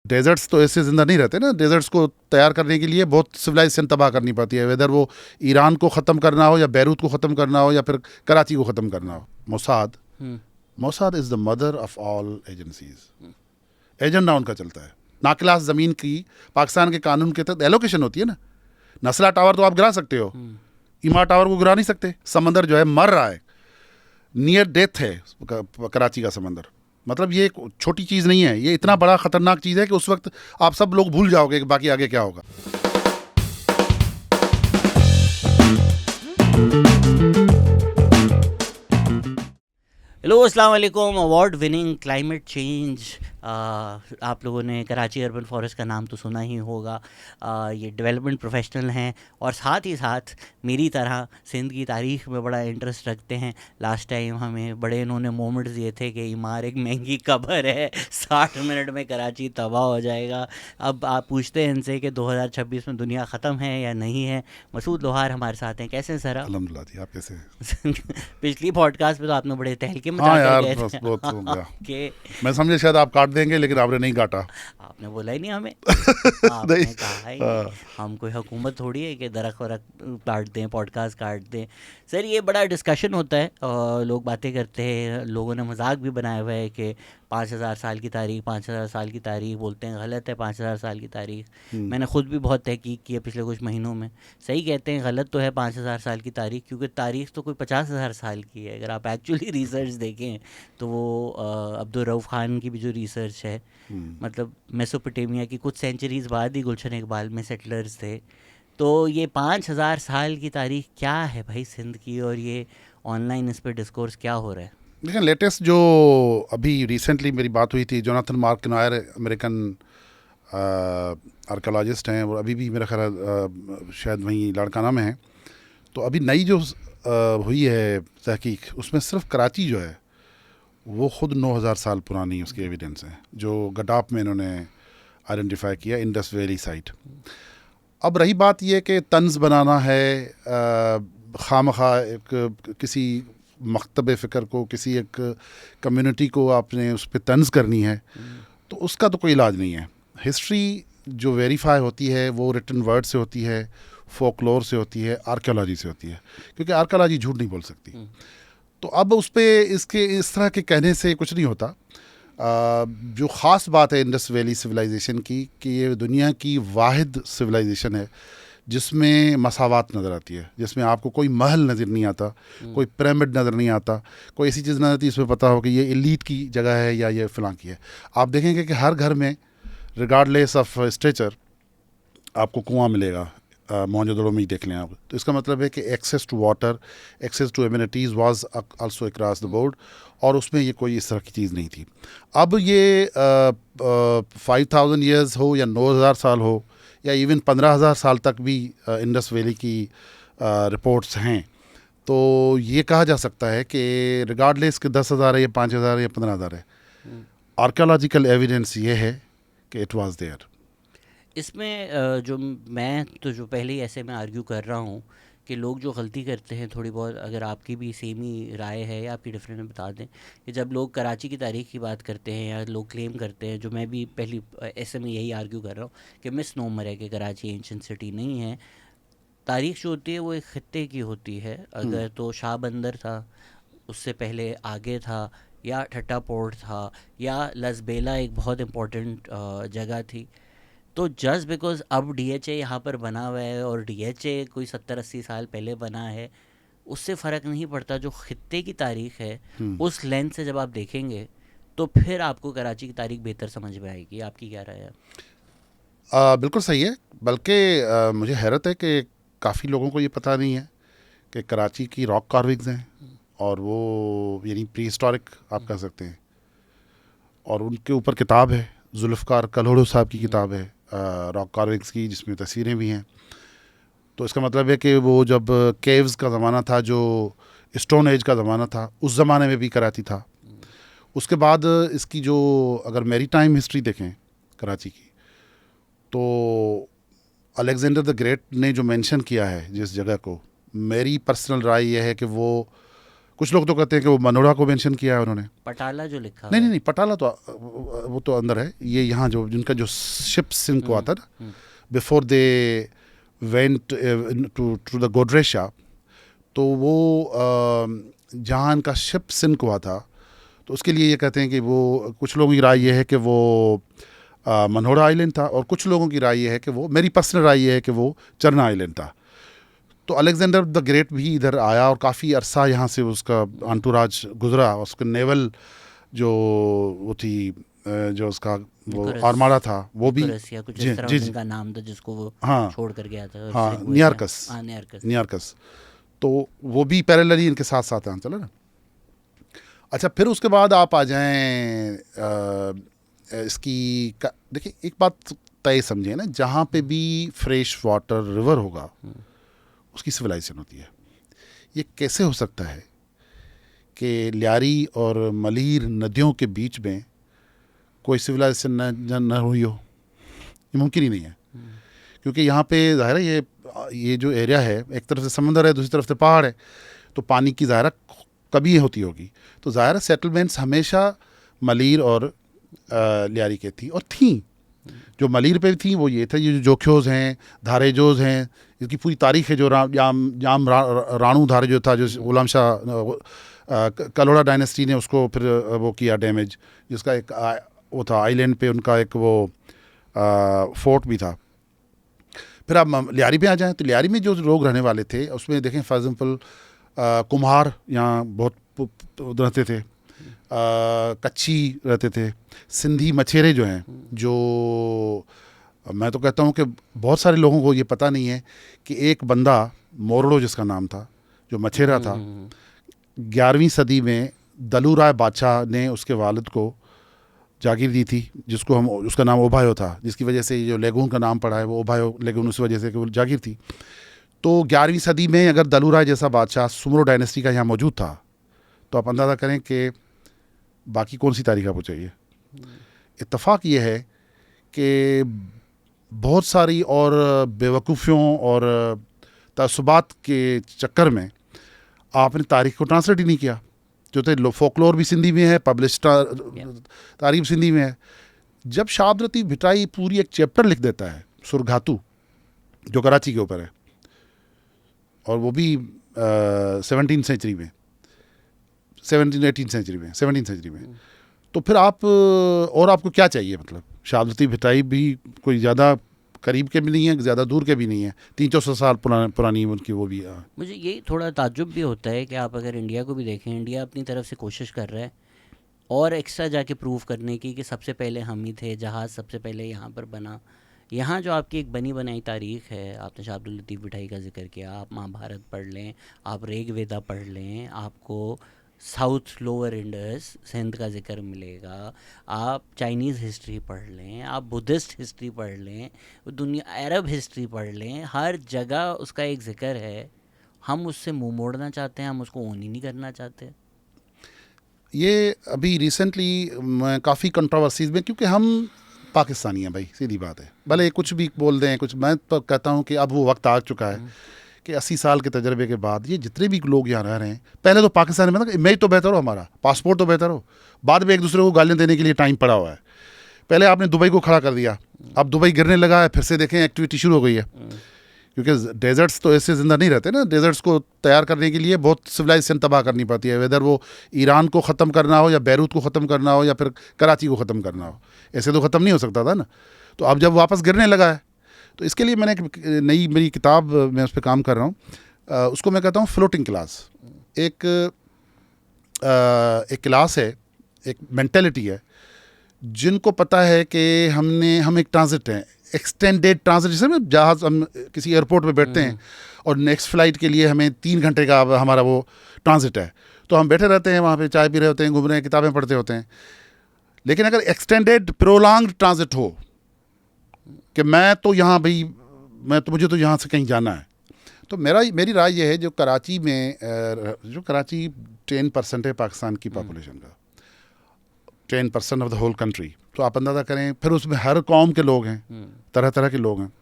Desserts तो ऐसे ज़िंदा नहीं रहते ना, डेजर्ट्स को तैयार करने के लिए बहुत सिविलाइजेशन तबाह करनी पड़ती है, वेदर वो ईरान को ख़त्म करना हो या बैरूत को ख़त्म करना हो या फिर कराची को ख़त्म करना हो। Mossad, Mossad is the mother of all agencies. Agenda उनका चलता है। नाक्लास ज़मीन की पाकिस्तान के कानून के तहत एलोकेशन होती है ना। नस्ला टावर तो आप गिरा सकते हो, इमा टावर को गिरा नहीं सकते। समंदर जो है मर रहा है, नियर डेथ है कराची का समंदर। मतलब ये एक छोटी चीज़ नहीं है, ये इतना बड़ा ख़तरनाक चीज़ है कि उस वक्त आप सब लोग भूल जाओगे कि बाकी आगे क्या होगा। हेलो अस्सलाम वालेकुम। अवार्ड विनिंग क्लाइमेट चेंज, आप लोगों ने कराची अर्बन फॉरेस्ट का नाम तो सुना ही होगा। ये डेवलपमेंट प्रोफेशनल हैं और साथ ही साथ मेरी तरह सिंध की तारीख़ में बड़ा इंटरेस्ट रखते हैं। लास्ट टाइम हमें बड़े इन्होंने मोमेंट्स दिए थे कि इमार एक महंगी कब्र है, 60 मिनट में कराची तबाह हो जाएगा। अब आप पूछते हैं इनसे कि 2026 में दुनिया ख़त्म है या नहीं है। मसूद लोहार हमारे साथ हैं। कैसे हैं सर आप? अल्हम्दुलिल्लाह जी, आप कैसे हैं? पिछली पॉडकास्ट में तो आपने बड़े तहलके मचा हाँ कर यार, गए बस थे बहुत हो गया। कि मैं समझे शायद आप काट देंगे, लेकिन आपने नहीं काटा। आपने बोला ही नहीं हमें। नहीं। आपने कहा ही नहीं। हाँ। हम कोई हुकूमत थोड़ी है कि दरख्त वरख्त काट दें, पॉडकास्ट काट दें। सर ये बड़ा डिस्कशन होता है और लोग बातें करते हैं। लोगों ने मजाक भी बनाया हुआ है कि 5,000 साल की तारीख, 5,000 साल की तारीख बोलते हैं, गलत है 5,000 साल की तारीख। मैंने खुद भी बहुत तहकीक की है पिछले कुछ महीनों में। सही कहते हैं, गलत तो है 5,000 साल की तारीख, क्योंकि तारीख तो कोई 50,000 साल की है। अगर आप एक्चुअली रिसर्च देखें तो वो अब्दुल रऊफ़ खान की भी जो रिसर्च है, मतलब मेसोपोटामिया की कुछ सेंचुरीज बाद ही गुलशन इकबाल में सेटलर्स थे। तो ये 5,000 साल की तारीख क्या है भाई सिंध की, और ये ऑनलाइन इस पर डिस्कोर्स क्या हो रहा है? लेकिन लेटेस्ट जो अभी रिसेंटली मेरी बात हुई थी, जोनाथन मार्कनायर अमेरिकन आर्कोलॉजिस्ट हैं, वो अभी भी मेरा ख्याल शायद वहीं लाड़काना में है। तो अभी नई जो हुई है तहकीक, उसमें सिर्फ कराची जो है वो खुद 9,000 साल पुरानी उसकी एविडेंस है, जो गडाप में इन्होंने आइडेंटिफाई किया, इंडस वैली साइट। अब रही बात ये कि तंज बनाना है, खामखा एक किसी मकतब फ़िक्र को, किसी एक कम्युनिटी को आपने उस पर तंज करनी है, तो उसका तो कोई इलाज नहीं है। हिस्ट्री जो वेरीफाई होती है वो रिटन वर्ड से होती है, फोकलोर से होती है, आर्कियोलॉजी से होती है, क्योंकि आर्कियोलॉजी झूठ नहीं बोल सकती। तो अब उस पर इसके इस तरह के कहने से कुछ नहीं होता। जो ख़ास बात है इंडस वैली सिविलाइजेशन की, कि ये दुनिया की वाहिद सिविलाइजेशन है जिसमें मसावत नज़र आती है, जिसमें आपको कोई महल नज़र नहीं आता, कोई पिरामिड नज़र नहीं आता, कोई ऐसी चीज़ नज़र आती इसमें पता हो कि ये एलीट की जगह है या ये फ़लाँ की है। आप देखेंगे कि हर घर में रिगार्डलेस ऑफ स्ट्रेचर आपको कुआं मिलेगा। मोहनजोदड़ो में ही देख लें आप। तो इसका मतलब है कि access to water, access to amenities was also across the board, और उसमें ये कोई इस तरह की चीज़ नहीं थी। अब ये 5,000 ईयर्स हो या 9,000 साल हो या इवन 15,000 साल तक भी इंडस वैली की रिपोर्ट्स हैं, तो ये कहा जा सकता है कि रिगार्डलेस कि 10,000 है या 5,000 है या 15,000 है, आर्कियोलॉजिकल एविडेंस ये है कि इट वाज देयर। इसमें जो मैं तो जो पहले ही ऐसे में आर्ग्यू कर रहा हूँ कि लोग जो गलती करते हैं थोड़ी बहुत, अगर आपकी भी सेम ही राय है या आपकी डिफरेंट है बता दें, कि जब लोग कराची की तारीख की बात करते हैं या लोग क्लेम करते हैं, जो मैं भी पहली ऐसे में यही आर्ग्यू कर रहा हूँ कि मिस नोमर है कि कराची एंशिएंट सिटी नहीं है। तारीख जो होती है वो एक खत्ते की होती है। अगर तो शाह बंदर था, उससे पहले आगे था, या ठट्टा पोर्ट था, या लसबेला एक बहुत इम्पोर्टेंट जगह थी। तो जस्ट बिकॉज अब डीएचए यहाँ पर बना हुआ है और डीएचए कोई 70-80 साल पहले बना है, उससे फ़र्क नहीं पड़ता। जो खित्ते की तारीख है उस लेंथ से जब आप देखेंगे तो फिर आपको कराची की तारीख बेहतर समझ में आएगी। आपकी क्या राय है? बिल्कुल सही है। बल्कि मुझे हैरत है कि काफ़ी लोगों को ये पता नहीं है कि कराची की रॉक कार्विंग्स हैं, और वो यानी प्री हिस्टोरिक आप कह सकते हैं, और उनके ऊपर किताब है, जुल्फ़कार कल्होड़ो साहब की किताब है रॉक कार्विंग्स की, जिसमें तस्वीरें भी हैं। तो इसका मतलब है कि वो जब केव्स का ज़माना था, जो स्टोन एज का ज़माना था, उस ज़माने में भी कराची था। उसके बाद इसकी जो अगर मैरी टाइम हिस्ट्री देखें कराची की, तो अलेक्जेंडर द ग्रेट ने जो मेंशन किया है जिस जगह को, मेरी पर्सनल राय यह है कि वो कुछ लोग तो कहते हैं कि वो मनोरा को मेंशन किया है उन्होंने। पटाला जो लिखा नहीं हुआ नहीं नहीं, पटाला तो वो तो अंदर है। ये यहाँ जो जिनका जो शिप सिंक हुआ था ना, before they went to the गोड्रेशा, तो वो जहाँ इनका शिप सिंक हुआ था, तो उसके लिए ये कहते हैं कि वो, कुछ लोगों की राय ये है कि वो मनोरा आइलैंड था, और कुछ लोगों की राय ये है कि वो, मेरी पर्सनल राय ये है कि वो चरना आइलैंड था। तो अलेक्जेंडर द ग्रेट भी इधर आया और काफ़ी अरसा यहाँ से उसका अंटूराज गुजरा। उसका नेवल जो वो थी, जो उसका वो निकोलस- आर्माडा था, वो भी निकोलस या कुछ जी इस तरह जी जी, उनका नाम था जिसको वो हाँ छोड़ कर गया था। हाँ, उससे वो नियार्कस, हाँ, नियार्कस। नियार्कस। तो वो भी पैरेलली इनके साथ साथ हैं, चलो ना। अच्छा, फिर उसके बाद आप आ जाएं इसकी देखिए, एक बात तय समझिए ना, जहाँ पे भी फ्रेश वाटर रिवर होगा उसकी सिविलाइजेशन होती है। ये कैसे हो सकता है कि ल्यारी और मलीर नदियों के बीच में कोई सिविलाइजेशन न हुई हो? ये मुमकिन ही नहीं है, क्योंकि यहाँ पे ज़ाहिर है ये जो एरिया है, एक तरफ से समंदर है, दूसरी तरफ से पहाड़ है, तो पानी की ज़ाहिर कमी होती होगी। तो ज़ाहिर सेटलमेंट्स हमेशा मलीर और ल्यारी के थी, और थी। जो मलीर पे थी वो ये थे, ये जो जोख्योज हैं, धारेजोज हैं, इसकी पूरी तारीख है। जो राणू धारेजो था, जो गुलाम शाह कलोड़ा डायनेस्टी ने उसको फिर वो किया डैमेज, जिसका एक वो था आइलैंड पे उनका एक वो फोर्ट भी था। फिर आप ल्यारी पे आ जाएं, तो ल्यारी में जो लोग रहने वाले थे उसमें देखें, फॉर एग्जाम्पल कुम्हार यहाँ बहुत रहते थे, कच्ची रहते थे, सिंधी मछेरे जो हैं, जो मैं तो कहता हूँ कि बहुत सारे लोगों को ये पता नहीं है कि एक बंदा मोरड़ो जिसका नाम था, जो मछेरा था, 11वीं सदी में दलू राय बादशाह ने उसके वालिद को जागीर दी थी, जिसको हम, उसका नाम ओभायो था, जिसकी वजह से जो लेगून का नाम पड़ा है वो ओभायो लेगून, उस वजह से कि वो जागीर थी। तो 11वीं सदी में अगर दलू राय जैसा बादशाह सुमरो डायनेस्टी का यहाँ मौजूद था, तो आप अंदाज़ा करें कि बाकी कौन सी तारीख आपको चाहिए। इत्तफाक ये है कि बहुत सारी और बेवकूफ़ियों और तसुबात के चक्कर में आपने तारीख को ट्रांसलेट ही नहीं किया। जो थे फोकलोर भी सिंधी में है, पब्लिश तारीख भी सिंधी में है। जब शाह अब्दुल लतीफ़ भिटाई पूरी एक चैप्टर लिख देता है सुरघातू, जो कराची के ऊपर है, और वो भी 17 सेंचुरी में, 18 सेंचुरी में, 17 सेंचुरी में, तो फिर आप और आपको क्या चाहिए? मतलब शाह अब्दुल लतीफ़ भिटाई भी कोई ज़्यादा करीब के भी नहीं है, ज़्यादा दूर के भी नहीं है, 300-400 साल पुरानी उनकी वो भी है। मुझे ये थोड़ा ताज्जुब भी होता है कि आप अगर इंडिया को भी देखें, इंडिया अपनी तरफ से कोशिश कर रहा है और एक्स्ट्रा जाके प्रूव करने की कि सबसे पहले हम ही थे, जहाज़ सबसे पहले यहाँ पर बना। यहाँ जो आपकी एक बनी बनाई तारीख़ है, आपने शाह अब्दुल लतीफ़ भिटाई का जिक्र किया, आप महाभारत पढ़ लें, आप ऋग वेदा पढ़ लें, आपको साउथ लोअर इंडस सिंध का जिक्र मिलेगा, आप चाइनीज़ हिस्ट्री पढ़ लें, आप बुद्धिस्ट हिस्ट्री पढ़ लें, दुनिया अरब हिस्ट्री पढ़ लें, हर जगह उसका एक जिक्र है। हम उससे मुंह मोड़ना चाहते हैं, हम उसको ओन ही नहीं करना चाहते। ये अभी रिसेंटली काफ़ी कंट्रोवर्सीज में, क्योंकि हम पाकिस्तानी हैं भाई, सीधी बात है, भले कुछ भी बोल दें कुछ। मैं तो कहता हूँ कि अब वो वक्त आ चुका है कि 80 साल के तजर्बे के बाद ये जितने भी लोग यहाँ रह रहे हैं, पहले तो पाकिस्तान में मतलब इमेज तो बेहतर हो, हमारा पासपोर्ट तो बेहतर हो, बाद में एक दूसरे को गालियाँ देने के लिए टाइम पड़ा हुआ है। पहले आपने दुबई को खड़ा कर दिया, अब दुबई गिरने लगा है, फिर से देखें एक्टिविटी शुरू हो गई है, क्योंकि डेजर्ट्स तो ऐसे ज़िंदा नहीं रहते ना। डेजर्ट्स को तैयार करने के लिए बहुत सिविलाइजेशन तबाह करनी पड़ती है, वेदर वो ईरान को ख़त्म करना हो या बैरूत को ख़त्म करना हो या फिर कराची को ख़त्म करना हो, ऐसे तो ख़त्म नहीं हो सकता था ना। तो अब जब वापस गिरने लगा है, तो इसके लिए मैंने एक नई मेरी किताब, मैं उस पर काम कर रहा हूँ, उसको मैं कहता हूँ फ्लोटिंग क्लास। एक क्लास है, एक मेंटेलिटी है, जिनको पता है कि हम एक ट्रांजिट हैं, एक्सटेंडेड ट्रांजिट, जैसे में जहाज़, हम किसी एयरपोर्ट में बैठते हैं और नेक्स्ट फ़्लाइट के लिए हमें 3 घंटे का हमारा वो ट्रांजिट है, तो हम बैठे रहते हैं वहाँ पे, चाय पी रहे होते हैं, घूम रहे हैं, किताबें पढ़ते होते हैं। लेकिन अगर एक्सटेंडेड प्रोलॉन्ग्ड ट्रांजिट हो कि मैं तो यहाँ भाई, मुझे तो यहाँ से कहीं जाना है, तो मेरी राय ये है, जो कराची में, जो कराची 10% है पाकिस्तान की पॉपुलेशन का, 10% ऑफ द होल कंट्री, तो आप अंदाज़ा करें, फिर उसमें हर कौम के लोग हैं, तरह तरह के लोग हैं।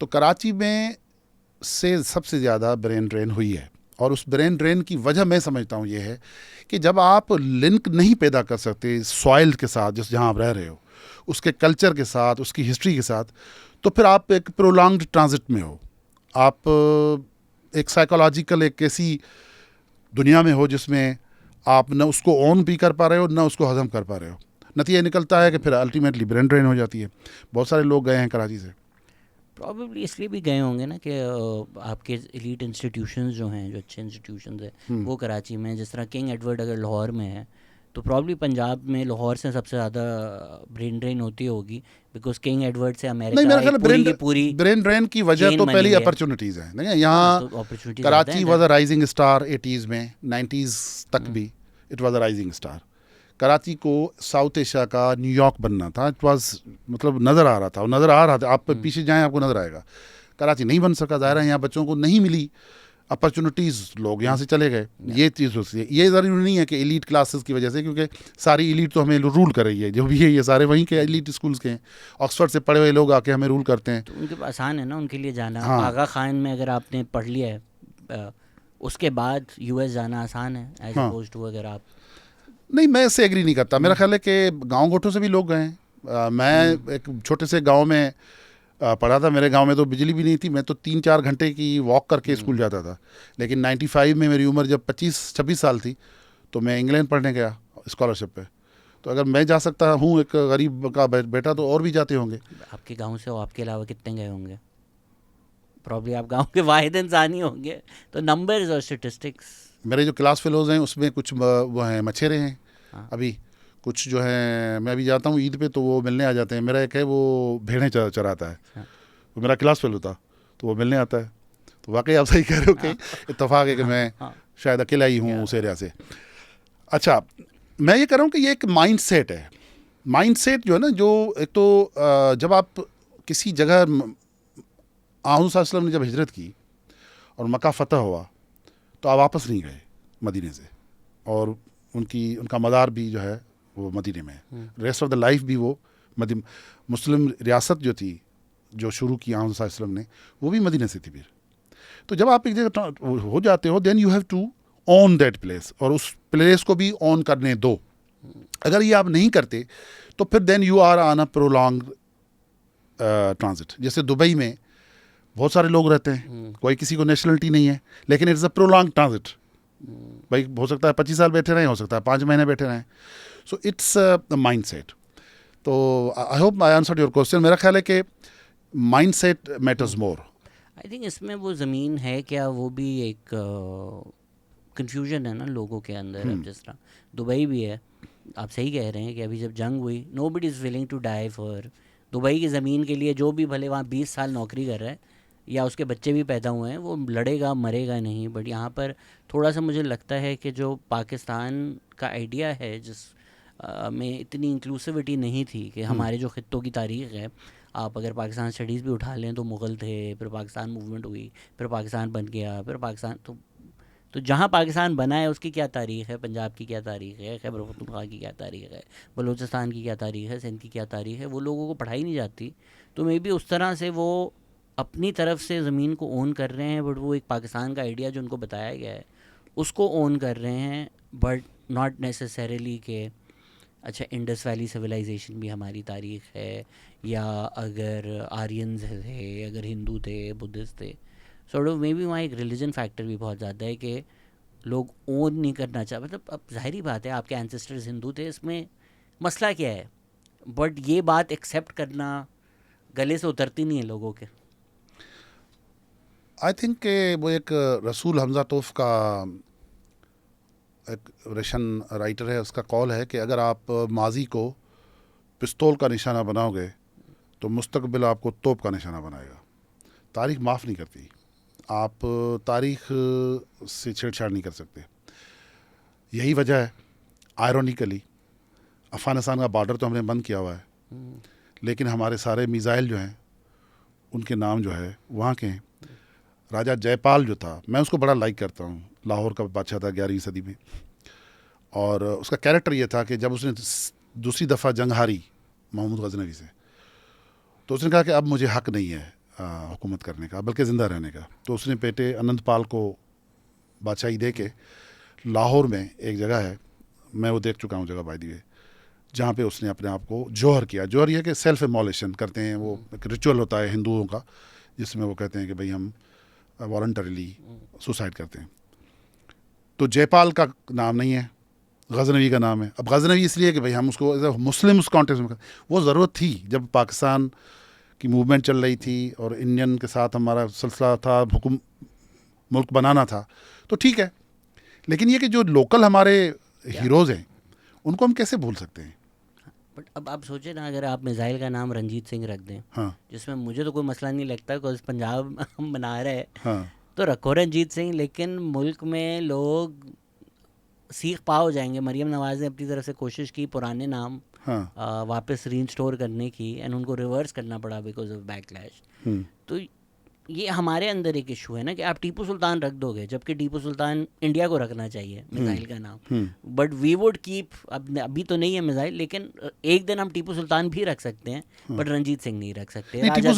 तो कराची में से सबसे ज़्यादा ब्रेन ड्रेन हुई है, और उस ब्रेन ड्रेन की वजह मैं समझता हूँ ये है कि जब आप लिंक नहीं पैदा कर सकते सॉइल के साथ, जिस जहाँ आप रह रहे हो, उसके कल्चर के साथ, उसकी हिस्ट्री के साथ, तो फिर आप एक प्रोलॉन्ग्ड ट्रांजिट में हो। आप एक साइकोलॉजिकल एक ऐसी दुनिया में हो जिसमें आप न उसको ऑन भी कर पा रहे हो, न उसको हजम कर पा रहे हो। नतीजा ये निकलता है कि फिर अल्टीमेटली ब्रेन ड्रेन हो जाती है। बहुत सारे लोग गए हैं कराची से। प्रॉब्ली इसलिए भी गए होंगे ना कि आपके एलीट इंस्टीट्यूशंस जो हैं, जो अच्छे इंस्टीट्यूशंस हैं, वो कराची में, जिस तरह किंग एडवर्ड अगर लाहौर में है तो प्रॉब्ली पंजाब में लाहौर से सबसे ज़्यादा ब्रेन ड्रेन होती होगी, बिकॉज किंग एडवर्ड से नहीं, अमेरिका मेरा ख्याल एक पूरी की पूरी ब्रेन ड्रेन की वजह चेन तो बनी पहली हुई है। अपॉर्चुनिटीज़ हैं। देखिए हाँ, यहाँ तो अपॉर्चुनिटीज कराची वॉज अ ज़्यादा राइजिंग स्टार 80s में, 90s तक भी it was a rising star. Karachi को साउथ एशिया का न्यूयॉर्क बनना था। इट वाज मतलब नज़र आ रहा था, और नज़र आ रहा था। आप पीछे जाएं आपको नज़र आएगा। कराची नहीं बन सका, ज़ाहिर है यहाँ बच्चों को नहीं मिली अपॉर्चुनिटीज़, लोग यहाँ से चले गए। ये चीज़ होती है। ये ज़रूरी नहीं है कि एलीट क्लासेस की वजह से, क्योंकि सारी एलीट तो हमें रूल कर रही है, जो भी है ये सारे वहीं के एलीट स्कूल्स के हैं। ऑक्सफोर्ड से पढ़े हुए लोग आके हमें रूल करते हैं। तो उनके पास आसान है ना उनके लिए जाना। हाँ, आगा खान में अगर आपने पढ़ लिया है, उसके बाद यूएस जाना आसान है एज हाँ। अपोज टू अगर आप नहीं, मैं इससे एग्री नहीं करता। मेरा ख्याल है कि गांव गोठों से भी लोग गए हैं। मैं एक छोटे से गांव में पढ़ा था। मेरे गांव में तो बिजली भी नहीं थी। मैं तो 3-4 घंटे की वॉक करके स्कूल जाता था। लेकिन 95 में मेरी उम्र जब 25-26 साल थी तो मैं इंग्लैंड पढ़ने गया स्कॉलरशिप पे। तो अगर मैं जा सकता हूँ, एक गरीब का बेटा, तो और भी जाते होंगे। आपके गांव से आपके अलावा कितने गए होंगे? प्रॉब्ली आप गांव के वाहिद इंसान ही होंगे, तो नंबर्स और स्टेटिस्टिक्स। मेरे जो क्लास फेलोज़ हैं उसमें कुछ वो हैं मछेरे हैं। हाँ। अभी कुछ जो है, मैं अभी जाता हूँ ईद पे तो वो मिलने आ जाते हैं। मेरा एक है वो भेड़ें चराता है, हाँ। वो मेरा क्लास फेलो था, तो वो मिलने आता है। तो वाकई आप सही कह रहे हो कि इत्तेफाक है कि मैं हाँ। शायद अकेला ही हूँ उस एरिया से। अच्छा, मैं ये कह रहा हूँ कि ये एक माइंड सेट है। माइंड सेट जो है ना, जो एक तो जब आप किसी जगह, आऊँ वसल्लम ने जब हिजरत की और मक्का फ़तह हुआ तो आप वापस नहीं गए मदीने से, और उनका मज़ार भी जो है वो मदीने में है। रेस्ट ऑफ द लाइफ भी वो मुस्लिम रियासत जो थी, जो शुरू की आम वसल्लम ने, वो भी मदीने से थी फिर। तो जब आप एक जगह हो जाते हो, then you have to own that place, और उस प्लेस को भी ओन करने दो। अगर ये आप नहीं करते तो फिर then you are on a prolong transit. जैसे दुबई में बहुत सारे लोग रहते हैं, कोई किसी को नेशनलिटी नहीं है, लेकिन इट्स अ प्रोलॉन्ग ट्रांजिट। भाई हो सकता है 25 साल बैठे रहें, हो सकता है 5 महीने बैठे रहें। So it's the mindset. तो I hope I answered your question. मेरा ख्याल है कि mindset matters more. I think इसमें वो ज़मीन है क्या, वो भी एक कंफ्यूजन है ना लोगों के अंदर। अब जिस तरह दुबई भी है, आप सही कह रहे हैं कि अभी जब जंग हुई, nobody is willing to die for Dubai की ज़मीन के लिए। जो भी भले वहाँ 20 साल नौकरी कर रहा है या उसके बच्चे भी पैदा हुए हैं, वो लड़ेगा मरेगा नहीं। बट यहाँ पर थोड़ा सा मुझे लगता है कि जो पाकिस्तान का आइडिया है, जिस में इतनी इंक्लूसिविटी नहीं थी कि हमारे जो ख़ित्तों की तारीख़ है, आप अगर पाकिस्तान स्टडीज़ भी उठा लें तो मुग़ल थे, फिर पाकिस्तान मूवमेंट हुई, फिर पाकिस्तान बन गया, फिर पाकिस्तान। तो जहाँ पाकिस्तान बना है उसकी क्या तारीख़ है, पंजाब की क्या तारीख़ है, खैबर पख्तूनख्वा की क्या तारीख़ है, बलूचिस्तान की क्या तारीख़ है, सिंध की क्या तारीख़ है, वो लोगों को पढ़ाई नहीं जाती। तो मे बी उस तरह से वो अपनी तरफ से ज़मीन को ओन कर रहे हैं, बट वो एक पाकिस्तान का आइडिया जो उनको बताया गया है उसको ओन कर रहे हैं, बट नॉट नेसेसरीली के अच्छा इंडस वैली सिविलाइजेशन भी हमारी तारीख़ है, या अगर आर्यंस थे, अगर हिंदू थे, बुद्धिस्ट थे। सॉर्ट ऑफ मे बी वहाँ एक रिलीजन फैक्टर भी बहुत ज़्यादा है कि लोग ओन नहीं करना चाहते। मतलब अब जाहिर बात है आपके एंसेस्टर्स हिंदू थे, इसमें मसला क्या है, बट ये बात एक्सेप्ट करना गले से उतरती नहीं है लोगों के। आई थिंक के वो एक रसूल हमज़ा तोफ का एक रशन राइटर है, उसका कॉल है कि अगर आप माजी को पिस्तौल का निशाना बनाओगे तो मुस्तकबिल आपको तोप का निशाना बनाएगा। तारीख़ माफ़ नहीं करती। आप तारीख़ से छेड़छाड़ नहीं कर सकते। यही वजह है, आयरोनिकली, अफ़गानिस्तान का बॉर्डर तो हमने बंद किया हुआ है, लेकिन हमारे सारे मिज़ाइल जो हैं उनके नाम जो है वहाँ के हैं। राजा जयपाल जो था, मैं उसको बड़ा लाइक करता हूँ, लाहौर का बादशाह था 11वीं सदी में। और उसका कैरेक्टर ये था कि जब उसने दूसरी दफ़ा जंग हारी महमूद गजनवी से, तो उसने कहा कि अब मुझे हक़ नहीं है हुकूमत करने का, बल्कि ज़िंदा रहने का। तो उसने बेटे अनंत पाल को बादशाही दे के लाहौर में एक जगह है, मैं वो देख चुका हूँ जगह बाय द वे, जहाँ पे उसने अपने आप को जौहर किया। जौहर ये कि सेल्फ इमोलेशन करते हैं, वो एक रिचुअल होता है हिंदुओं का जिसमें वो कहते हैं कि भाई हम वॉलंटरीली सुसाइड करते हैं। तो जयपाल का नाम नहीं है, गजनवी का नाम है। अब गजनवी इसलिए कि भाई हम उसको मुस्लिम उस कॉन्टेक्स्ट में, वो ज़रूरत थी जब पाकिस्तान की मूवमेंट चल रही थी और इंडियन के साथ हमारा सिलसिला था, हुक्म मुल्क बनाना था, तो ठीक है। लेकिन ये कि जो लोकल हमारे हीरोज़ हैं उनको हम कैसे भूल सकते हैं। बट अब आप सोचें ना, अगर आप मिसाइल का नाम रंजीत सिंह रख दें, हाँ जिसमें मुझे तो कोई मसला नहीं लगता बिकॉज पंजाब हम बना रहे हैं, हाँ तो रखो रंजीत सिंह, लेकिन मुल्क में लोग सीख पा हो जाएंगे। मरियम नवाज़ ने अपनी तरफ से कोशिश की पुराने नाम हाँ वापस रीइंस्टोर करने की, एंड उनको रिवर्स करना पड़ा बिकॉज ऑफ बैकलैश। तो ये हमारे अंदर एक इशू है ना कि आप टीपू सुल्तान रख दोगे, जबकि टीपू सुल्तान इंडिया को रखना चाहिए मिसाइल का नाम। बट वी वुड कीप, अभी तो नहीं है मिसाइल, लेकिन एक दिन हम टीपू सुल्तान भी रख सकते हैं, बट रंजीत सिंह नहीं रख सकते। नहीं, टीपू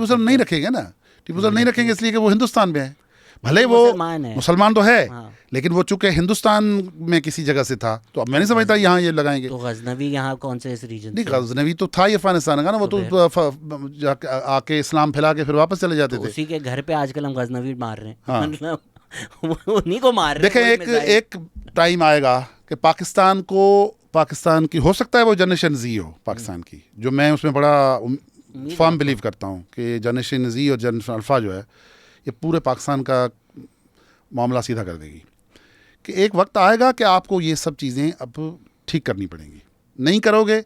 सुल्तान नहीं रखेंगे ना, टीपू सुल्तान नहीं रखेंगे इसलिए कि वो हिंदुस्तान में है। भले वो मुसलमान तो है, हाँ। लेकिन वो चूंकि हिंदुस्तान में किसी जगह से था, तो अब मैं नहीं समझता यहाँ ये लगाएंगे। तो गजनवी यहाँ कौन से इस रीजन नहीं, गजनवी तो था ही अफगानिस्तान का ना, वो तो आके इस्लाम फैला के फिर वापस चले जाते थे। उसी के घर पे आजकल हम गजनवी मार रहे हैं। हाँ। मतलब उन्हीं को मार रहे हैं। देखें, एक टाइम आएगा कि पाकिस्तान की हो सकता है वो जनरेशन जी हो पाकिस्तान की, जो मैं उसमें बड़ा फर्म बिलीव करता हूँ कि जनरेशन जी और जनरेशन अल्फा जो है ये पूरे पाकिस्तान का मामला सीधा कर देगी। कि एक वक्त आएगा कि आपको ये सब चीज़ें अब ठीक करनी पड़ेंगी, नहीं करोगे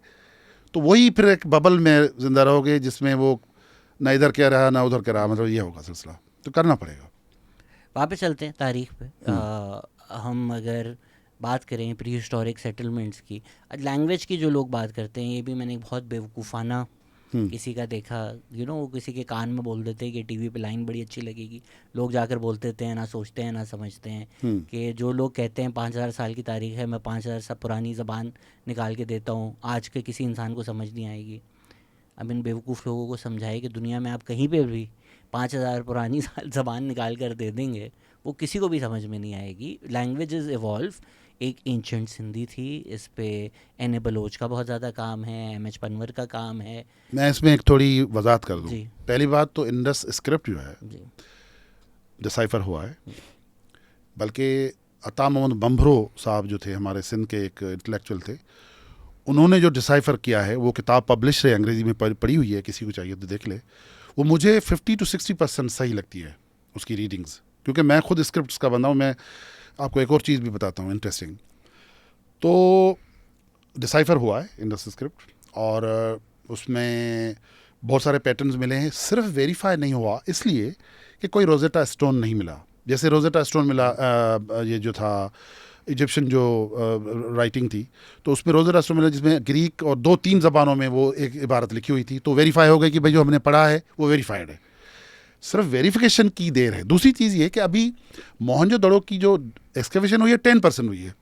तो वही फिर एक बबल में ज़िंदा रहोगे जिसमें वो ना इधर कह रहा ना उधर कह रहा, मतलब ये होगा सिलसिला, तो करना पड़ेगा। वापस चलते हैं तारीख पे। हम अगर बात करें प्री हिस्टोरिक सेटलमेंट्स की, लैंग्वेज की जो लोग बात करते हैं, ये भी मैंने बहुत बेवकूफ़ाना किसी का देखा, वो किसी के कान में बोल देते हैं कि टीवी पे लाइन बड़ी अच्छी लगेगी, लोग जाकर बोल देते हैं, ना सोचते हैं ना समझते हैं कि जो लोग कहते हैं 5000 साल की तारीख है, मैं 5000 साल पुरानी ज़बान निकाल के देता हूँ, आज के किसी इंसान को समझ नहीं आएगी। अब इन बेवकूफ़ लोगों को समझाए कि दुनिया में आप कहीं पे भी 5000 पुरानी ज़बान निकाल कर दे देंगे, वो किसी को भी समझ में नहीं आएगी। Languages evolve. एक एंशंट सिंधी थी, इस पे एन ए बलोच का बहुत ज़्यादा काम है, एम एच पनवर का काम है। मैं इसमें एक थोड़ी वजाहत कर दूँ। जी। पहली बात तो इंडस स्क्रिप्ट जो है जी। डिसाइफर हुआ है, बल्कि अता मोहम्मद बम्भरो साहब जो थे हमारे सिंध के एक इंटेलेक्चुअल थे, उन्होंने जो डिसाइफर किया है, वो किताब पब्लिश है, अंग्रेज़ी में पढ़ी हुई है, किसी को चाहिए तो देख ले। वो मुझे 50 to 60% सही लगती है उसकी रीडिंग्स, क्योंकि मैं खुद स्क्रिप्ट्स का बंदा हूँ। मैं आपको एक और चीज़ भी बताता हूँ इंटरेस्टिंग। तो डिसाइफर हुआ है इंडस स्क्रिप्ट, और उसमें बहुत सारे पैटर्न्स मिले हैं। सिर्फ वेरीफाई नहीं हुआ इसलिए कि कोई रोजेटा स्टोन नहीं मिला। जैसे रोजेटा स्टोन मिला, ये जो था इजिप्शियन जो राइटिंग थी, तो उसमें रोजेटा स्टोन मिला जिसमें ग्रीक और 2-3 ज़बानों में वो एक इबारत लिखी हुई थी, तो वेरीफाई हो गई कि भाई जो हमने पढ़ा है वो वेरीफाइड है। सिर्फ वेरिफिकेशन की देर है। दूसरी चीज़ ये कि अभी मोहनजोदड़ो की जो एक्सकेवेशन हुई है 10% हुई है।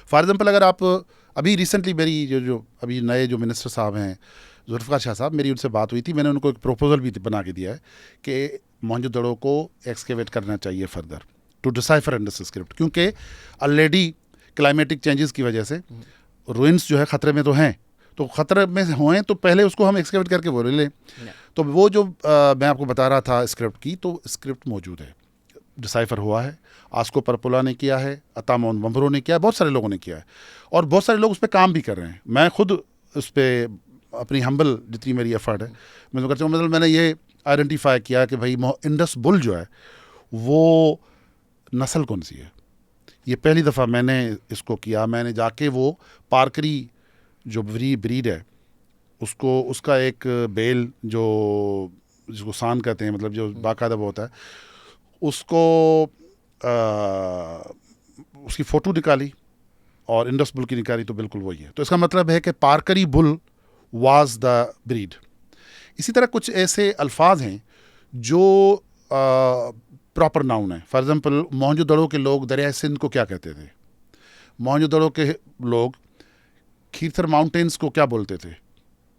फॉर एग्जाम्पल, अगर आप अभी रिसेंटली मेरी जो अभी नए जो मिनिस्टर साहब हैं जुल्फ़िकार शाह साहब, मेरी उनसे बात हुई थी, मैंने उनको एक प्रपोजल भी बना के दिया है कि मोहनजोदड़ो को एक्सकेवेट करना चाहिए further to decipher Indus script, क्योंकि ऑलरेडी क्लाइमेटिक चेंजेस की वजह से रुइंस जो है ख़तरे में तो हैं, तो ख़तरे में हुए तो पहले उसको हम एक्सकेवेट करके वो ले लें। तो वो जो मैं आपको बता रहा था स्क्रिप्ट की, तो स्क्रिप्ट मौजूद है, डिसाइफर हुआ है। आस्को परपुला ने किया है, अता मोहम्मद बम्भरो ने किया है, बहुत सारे लोगों ने किया है, और बहुत सारे लोग उस पर काम भी कर रहे हैं। मैं खुद उस पर अपनी हम्बल जितनी मेरी एफर्ट है मैं तो करता हूँ। मतलब मैंने ये आइडेंटिफाई किया कि भाई इंडस बुल जो है वो नस्ल कौन सी है। ये पहली दफ़ा मैंने इसको किया। मैंने जाके वो पारकरी जो ब्रीड है उसको, उसका एक बेल जो जिसको सान कहते हैं, मतलब जो बाकायदा वो होता है, उसको उसकी फ़ोटो निकाली और इंडस बुल की निकाली, तो बिल्कुल वही है। तो इसका मतलब है कि पारकरी बुल वाज द ब्रीड। इसी तरह कुछ ऐसे अल्फाज हैं जो प्रॉपर नाउन है। फॉर एग्जांपल, मोहनजोदड़ो के लोग दरिया सिंध को क्या कहते थे? मोहनजोदड़ो के लोग खीरथर माउंटेन्स को क्या बोलते थे?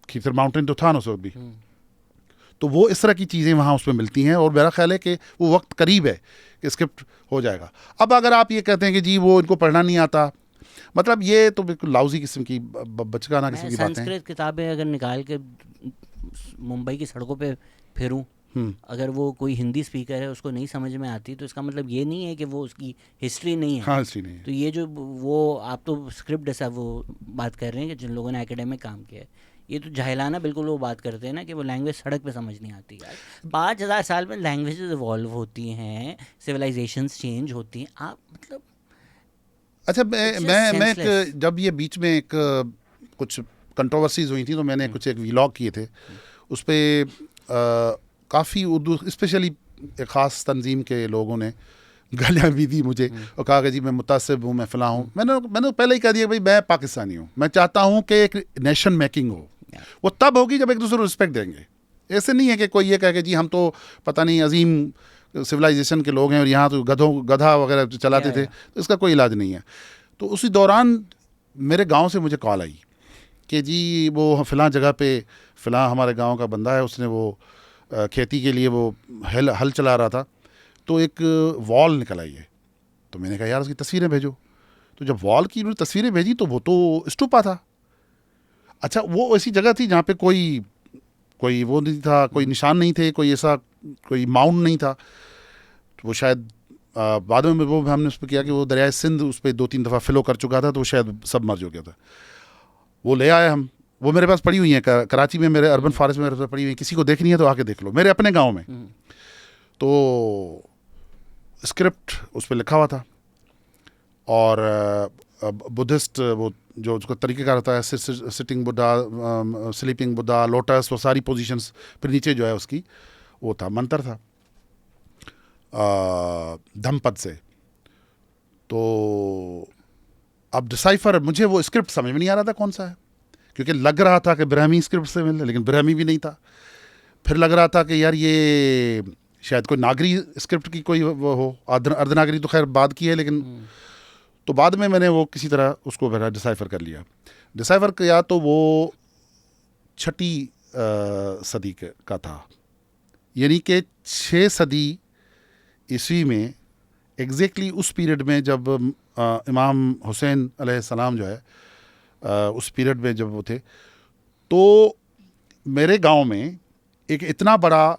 खीरथर माउंटेन तो था ना उस वक्त भी, तो वो इस तरह की चीज़ें वहाँ उसमें मिलती हैं, और मेरा ख्याल है कि वो वक्त करीब है कि स्क्रिप्ट हो जाएगा। अब अगर आप ये कहते हैं कि जी वो इनको पढ़ना नहीं आता, मतलब ये तो बिल्कुल लाउजी किस्म की बचकाना किस्म मैं की बातें हैं। संस्कृत किताबें अगर निकाल के मुंबई की सड़कों पे फिरूं, अगर वो कोई हिंदी स्पीकर है उसको नहीं समझ में आती, तो इसका मतलब ये नहीं है कि वो उसकी हिस्ट्री नहीं है। हाँ, हिस्ट्री नहीं है। तो ये जो वो आप तो स्क्रिप्ट जैसा वो बात कर रहे हैं कि जिन लोगों ने एकेडमिक काम किया है, ये तो जाहिलाना बिल्कुल वो बात करते हैं ना कि वो लैंग्वेज सड़क पे समझ नहीं आती। यार 5,000 साल में लैंग्वेजेस इवॉल्व होती हैं, सिविलाइजेशंस चेंज होती हैं, आप मतलब अच्छा, It's just मैं senseless. एक, जब ये बीच में एक कुछ कंट्रोवर्सीज हुई थी, तो मैंने कुछ एक व्लॉग किए थे उस पर, काफ़ी उर्दू स्पेशली एक ख़ास तंजीम के लोगों ने गालियाँ भी दी मुझे और कहा कि जी मैं मुतासिब हूँ, मैं फ़लाँ हूँ। मैंने पहले ही कह दिया भाई मैं पाकिस्तानी हूँ, मैं चाहता हूँ कि एक नेशन मेकिंग हो। वो तब होगी जब एक दूसरे को रिस्पेक्ट देंगे। ऐसे नहीं है कि कोई ये कहे कि जी हम तो पता नहीं अजीम सिविलाइजेशन के लोग हैं और यहाँ तो गधा वगैरह चलाते थे, तो इसका कोई इलाज नहीं है। तो उसी दौरान मेरे गांव से मुझे कॉल आई कि जी वो फ़लाँ जगह पे फ़लाँ हमारे गांव का बंदा है, उसने वो खेती के लिए वो हल चला रहा था, तो एक वॉल निकल आई है। तो मैंने कहा यार उसकी तस्वीरें भेजो। तो जब वॉल की उन्होंने तस्वीरें भेजी तो वो तो स्तूपा था। अच्छा, वो ऐसी जगह थी जहाँ पे कोई वो नहीं था, कोई निशान नहीं थे, कोई ऐसा कोई माउंट नहीं था। तो वो शायद बाद में वो हमने उस पर किया कि वो दरियाए सिंध उस पर 2-3 दफ़ा फ़्लो कर चुका था, तो वो शायद सबमर्ज हो गया था। वो ले आए हम, वो मेरे पास पड़ी हुई है कराची में, मेरे अर्बन फॉरेस्ट में मेरे पास पड़ी हुई है, किसी को देखनी है तो आके देख लो, मेरे अपने गाँव में। तो स्क्रिप्ट उस पर लिखा हुआ था, और बुद्धिस्ट वो जो उसका तरीक़ेकार होता है, sitting Buddha, sleeping Buddha, lotus, वो सारी पोजीशंस, फिर नीचे जो है उसकी वो था, मंत्र था धम्मपद से। तो अब डिसाइफर, मुझे वो स्क्रिप्ट समझ में नहीं आ रहा था कौन सा है, क्योंकि लग रहा था कि ब्राह्मी स्क्रिप्ट से मिल, लेकिन ब्राह्मी भी नहीं था। फिर लग रहा था कि यार ये शायद कोई नागरी स्क्रिप्ट की कोई वो हो, अर्धनागरी तो खैर बाद की है, लेकिन तो बाद में मैंने वो किसी तरह उसको मेरा डिसाइफर कर लिया। डिसाइफर किया तो वो 6ठी सदी का था, यानी कि 6 सदी ईस्वी में, एग्जैक्टली उस पीरियड में जब इमाम हुसैन अलैहिस्सलाम जो है उस पीरियड में जब वो थे, तो मेरे गांव में एक इतना बड़ा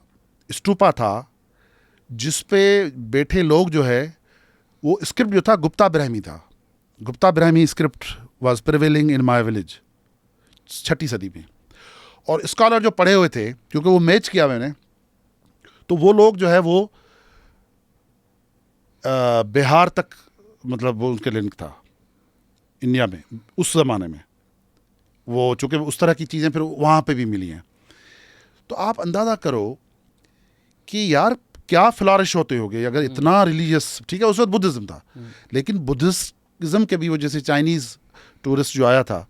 स्तूपा था जिस पे बैठे लोग जो है, वो स्क्रिप्ट जो था गुप्ता ब्राह्मी था। Gupta Brahmi script was prevailing in my village 6ठी सदी में। और स्कॉलर जो पढ़े हुए थे, क्योंकि वो मैच किया मैंने, तो वो लोग जो है वो बिहार तक, मतलब वो उनके लिंक था इंडिया में उस ज़माने में, वो चूँकि उस तरह की चीज़ें फिर वहाँ पे भी मिली हैं। तो आप अंदाज़ा करो कि यार क्या फ्लॉरिश होते होंगे अगर इतना रिलीजियस, ठीक है उस वक्त बुद्धिज़्म था, लेकिन बुद्धिज़्म के भी वो, जैसे चाइनीज़ टूरिस्ट जो आया था,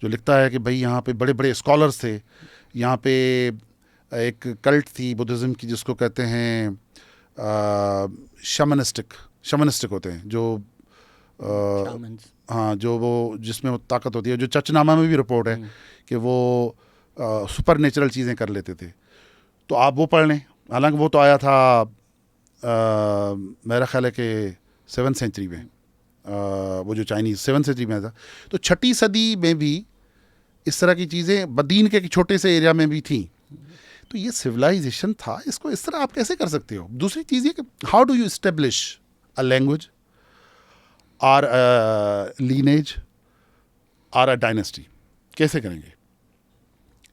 जो लिखता है कि भाई यहाँ पे बड़े बड़े स्कॉलर्स थे, यहाँ पे एक कल्ट थी बुद्धिज़्म की जिसको कहते हैं शमनिस्टिक होते हैं, जो हाँ, जो वो जिसमें वो ताकत होती है, जो चचनामा में भी रिपोर्ट है कि वो सुपर नेचुरल चीज़ें कर लेते थे। तो आप वो पढ़ लें, हालांकि वो तो आया था मेरा ख्याल है कि 7th सेंचुरी में, वो जो चाइनीज़ 7th सेंचुरी में आया था। तो 6ठी सदी में भी इस तरह की चीज़ें बदीन के एक छोटे से एरिया में भी थी। तो ये सिविलाइजेशन था, इसको इस तरह आप कैसे कर सकते हो? दूसरी चीज़ ये कि how do you establish a language और लीनेज और अ डायनेस्टी, कैसे करेंगे?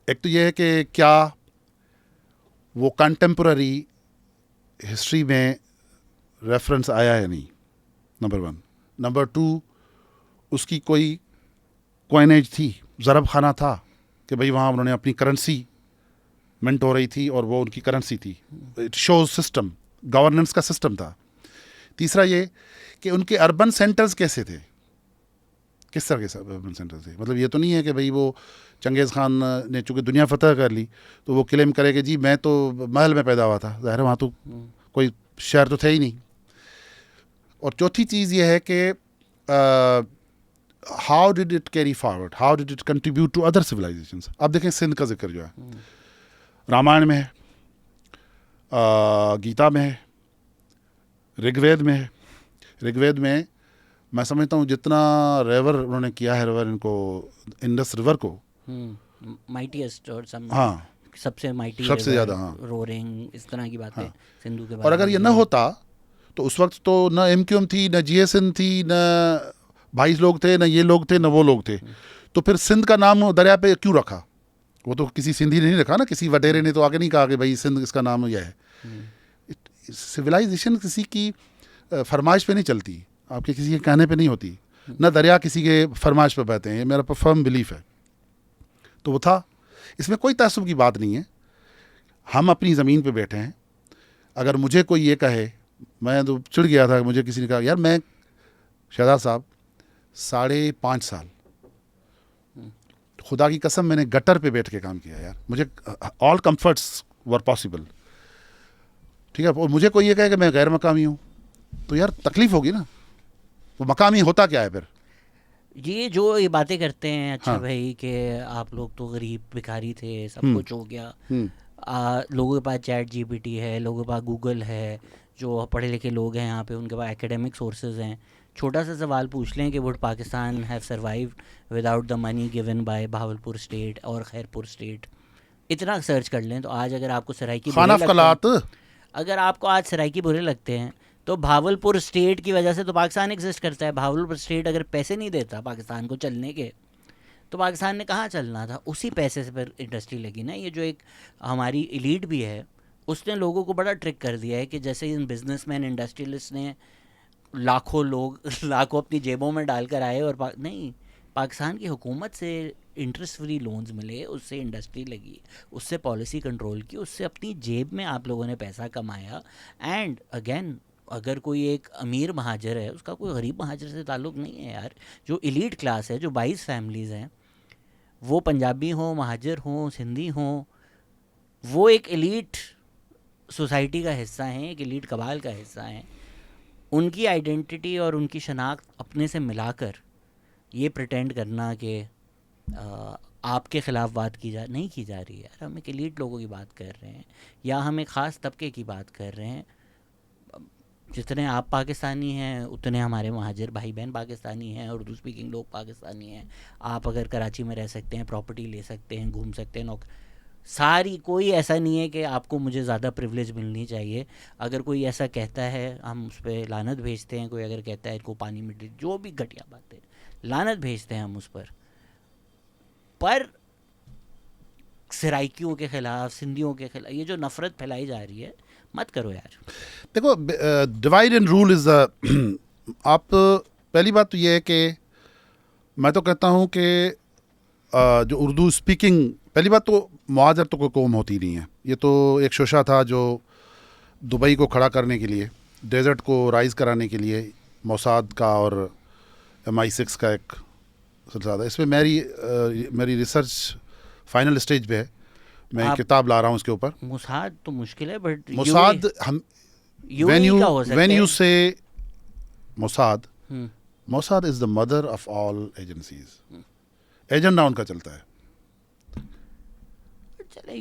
एक तो ये है कि क्या वो कंटेम्पररी हिस्ट्री में रेफरेंस आया है नहीं, नंबर 1। नंबर 2, उसकी कोई कॉइनेज थी, ज़रब खाना था कि भाई वहाँ उन्होंने अपनी करेंसी मिंट हो रही थी और वो उनकी करेंसी थी। इट शोज सिस्टम, गवर्नेंस का सिस्टम था। तीसरा ये कि उनके अर्बन सेंटर्स कैसे थे, किस तरह के अर्बन सेंटर थे। मतलब ये तो नहीं है कि भाई वो चंगेज़ खान ने चूँकि दुनिया फतह कर ली तो वो क्लेम करे कि जी मैं तो महल में पैदा हुआ था, ज़ाहिर है वहाँ तो कोई शहर तो थे ही नहीं। और चौथी चीज़ ये है कि how did it carry forward, how did it contribute to other civilisations. अब देखें सिंध का जिक्र जो है रामायण में है, गीता में है, ऋग्वेद में है। ऋग्वेद में मैं समझता हूँ जितना रिवर उन्होंने किया है, रिवर इनको इंडस रिवर को, माइटीएस्ट और हाँ सबसे माइटी, सबसे ज़्यादा, हाँ रोरिंग, इस तरह की बातें, हाँ। सिंधु के और बारे अगर में ये न होता तो उस वक्त तो न एमक्यूएम थी, न जीएसएन थी, न 22 लोग थे, न ये लोग थे, न वो लोग थे। तो फिर सिंध का नाम दरिया पे क्यों रखा? वो तो किसी सिंधी ने नहीं रखा ना, किसी वडेरे ने तो आगे नहीं कहा कि भाई सिंध इसका नाम यह है। सिविलाइजेशन किसी की फरमाइश पे नहीं चलती, आपके किसी के कहने पे नहीं होती, न दरिया किसी के फरमाइश पे बहते हैं, ये मेरा फर्म बिलीफ है। तो वो था, इसमें कोई तासुब की बात नहीं है। हम अपनी ज़मीन पे बैठे हैं। अगर मुझे कोई ये कहे, मैं तो चिढ़ गया था, मुझे किसी ने कहा यार मैं शहजाद साहब 5.5 साल खुदा की कसम मैंने गटर पे बैठ के काम किया यार, मुझे ऑल कंफर्ट्स वर पॉसिबल, ठीक है। और मुझे कोई ये कहे कि मैं गैर मकामी हूँ, तो यार तकलीफ होगी ना। वो मकामी होता क्या है फिर? ये जो ये बातें करते हैं, अच्छा हाँ। भाई कि आप लोग तो गरीब भिखारी थे, सब कुछ हो गया, हम्म। लोगों के पास चैट जीपीटी है, लोगों के पास गूगल है, जो पढ़े लिखे लोग हैं यहाँ पे उनके पास एकेडमिक सोर्सेज हैं। छोटा सा सवाल पूछ लें कि would Pakistan have survived without the money given by Bahawalpur state और खैरपुर स्टेट? इतना सर्च कर लें तो आज अगर आपको सराइकी बुरे खाना लगते फलात हैं, अगर आपको आज सराइकी बुरे लगते हैं, तो भावलपुर स्टेट की वजह से तो पाकिस्तान एग्जिस्ट करता है। भावलपुर स्टेट अगर पैसे नहीं देता पाकिस्तान को चलने के, तो पाकिस्तान ने कहाँ चलना था? उसी पैसे से पर इंडस्ट्री लगी ना। ये जो एक हमारी एलीट भी है, उसने लोगों को बड़ा ट्रिक कर दिया है कि जैसे इन बिजनेसमैन इंडस्ट्रियलिस्ट ने लाखों लोग लाखों अपनी जेबों में डालकर आए और नहीं, पाकिस्तान की हुकूमत से इंटरेस्ट फ्री लोन्स मिले, उससे इंडस्ट्री लगी, उससे पॉलिसी कंट्रोल की, उससे अपनी जेब में आप लोगों ने पैसा कमाया। एंड अगेन, अगर कोई एक अमीर महाजर है, उसका कोई गरीब महाजर से ताल्लुक़ नहीं है यार। जो एलीट क्लास है, जो 22 फैमिलीज़ हैं, वो पंजाबी हों, महाजर हों, सिंधी हों, वो एक एलीट सोसाइटी का हिस्सा हैं, एक एलीट कबाल का हिस्सा हैं। उनकी आइडेंटिटी और उनकी शनाख्त अपने से मिलाकर ये प्रिटेंड करना कि आपके ख़िलाफ़ बात नहीं की जा रही है यार। हम एक एलीट लोगों की बात कर रहे हैं, या हम एक ख़ास तबके की बात कर रहे हैं। जितने आप पाकिस्तानी हैं उतने हमारे महाजर भाई बहन पाकिस्तानी हैं, उर्दू स्पीकिंग लोग पाकिस्तानी हैं। आप अगर कराची में रह सकते हैं, प्रॉपर्टी ले सकते हैं, घूम सकते हैं, सारी, कोई ऐसा नहीं है कि आपको मुझे ज़्यादा प्रिविलेज मिलनी चाहिए। अगर कोई ऐसा कहता है हम उस पर लानत भेजते हैं। कोई अगर कहता है इनको पानी में जो भी घटिया बात है, लानत भेजते हैं हम उस पर सराइकियों के ख़िलाफ़, सिंधियों के ख़िलाफ़ ये जो नफ़रत फैलाई जा रही है, मत करो यार। देखो, डिवाइड एंड रूल इज़ आप पहली बात तो ये है कि मैं तो कहता हूँ कि जो उर्दू स्पीकिंग, पहली बात तो मुहाजिर तो कोई कौम होती नहीं है। ये तो एक शोशा था जो दुबई को खड़ा करने के लिए, डेजर्ट को राइज़ कराने के लिए मोसाद का और MI6 का एक सिलसिला था। इसमें मेरी रिसर्च फाइनल स्टेज पे है। मैं किताब ला रहा हूँ इसके ऊपर। मोसाद तो मुश्किल है, बट मोसाद हम when you say Mossad, Mossad is the mother of all agencies. Agenda उनका चलता है।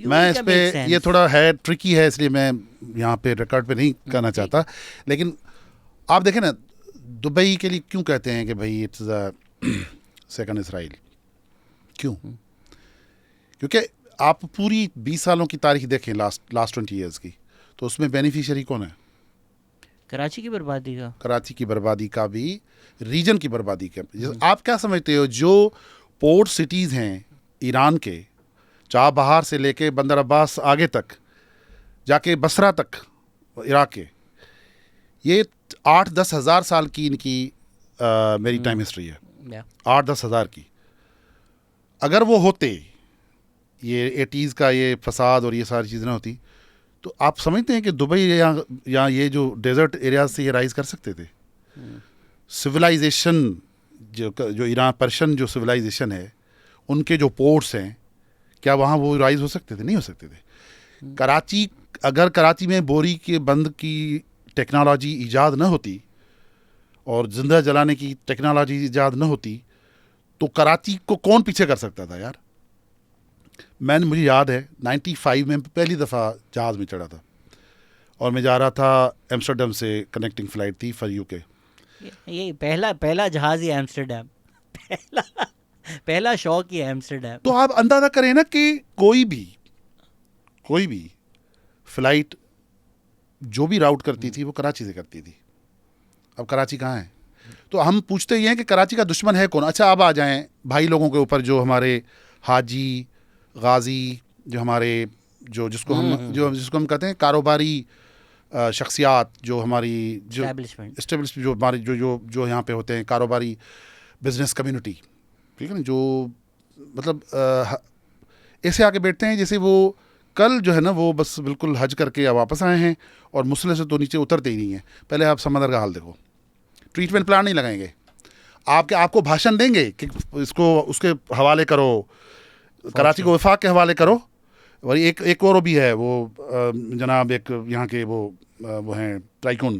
मैं इस पे, ये थोड़ा है ट्रिकी है, इसलिए मैं यहाँ पे रिकॉर्ड पे नहीं करना चाहता। लेकिन आप देखें ना, दुबई के लिए क्यों कहते हैं कि भाई इट्स द सेकंड इसराइल? क्यों? क्योंकि आप पूरी 20 सालों की तारीख देखें, लास्ट 20 ईयर्स की, तो उसमें बेनिफिशियरी कौन है? कराची की बर्बादी का, कराची की बर्बादी का भी, रीजन की बर्बादी का। आप क्या समझते हो, जो पोर्ट सिटीज़ हैं ईरान के, चाबहार से लेके बंदर अब्बास आगे तक जाके बसरा तक इराक के, ये 8-10 हज़ार साल की इनकी मेरी टाइम हिस्ट्री है, 8-10 हज़ार की। अगर वो होते, ये 80s का ये फसाद और ये सारी चीज़ें ना होती, तो आप समझते हैं कि दुबई या ये जो डेजर्ट एरियाज से ये राइज कर सकते थे? सिविलाइजेशन जो ईरान पर्शियन जो सिविलाइजेशन है, उनके जो पोर्ट्स हैं, क्या वहाँ वो राइज हो सकते थे? नहीं हो सकते थे। कराची, अगर कराची में बोरी के बंद की टेक्नोलॉजी ईजाद न होती और जिंदा जलाने की टेक्नोलॉजी ईजाद न होती, तो कराची को कौन पीछे कर सकता था यार? मुझे याद है 95 में पहली दफ़ा जहाज़ में चढ़ा था। और मैं जा रहा था एम्स्टर्डम से, कनेक्टिंग फ़्लाइट थी फॉर यूके। ये पहला जहाज़ ही एम्स्टर्डम, पहला पहला शौक ही एम्स्टर्डम। तो आप अंदाज़ा करें ना कि कोई भी फ़्लाइट जो भी राउट करती थी वो कराची से करती थी। अब कराची कहाँ है? तो हम पूछते ये हैं कि कराची का दुश्मन है कौन? अच्छा, अब आ जाएं भाई लोगों के ऊपर, जो हमारे हाजी, गाजी, जो हमारे जिसको हम कहते हैं कारोबारी शख्सियात, जो हमारी जो एस्टेब्लिश, जो हमारी जो यहाँ पे होते हैं कारोबारी बिजनेस कम्युनिटी, ठीक है ना, जो मतलब ऐसे आके बैठते हैं जैसे वो कल जो है ना वो बस बिल्कुल हज करके वापस आए हैं और मुसले से तो नीचे उतरते ही नहीं हैं। पहले आप समंदर का हाल देखो। ट्रीटमेंट प्लान नहीं लगाएंगे, आपको भाषण देंगे कि इसको उसके हवाले करो, कराची को वफाक के हवाले करो। और एक और भी है वो जनाब, एक यहाँ के वो हैं टाइकून,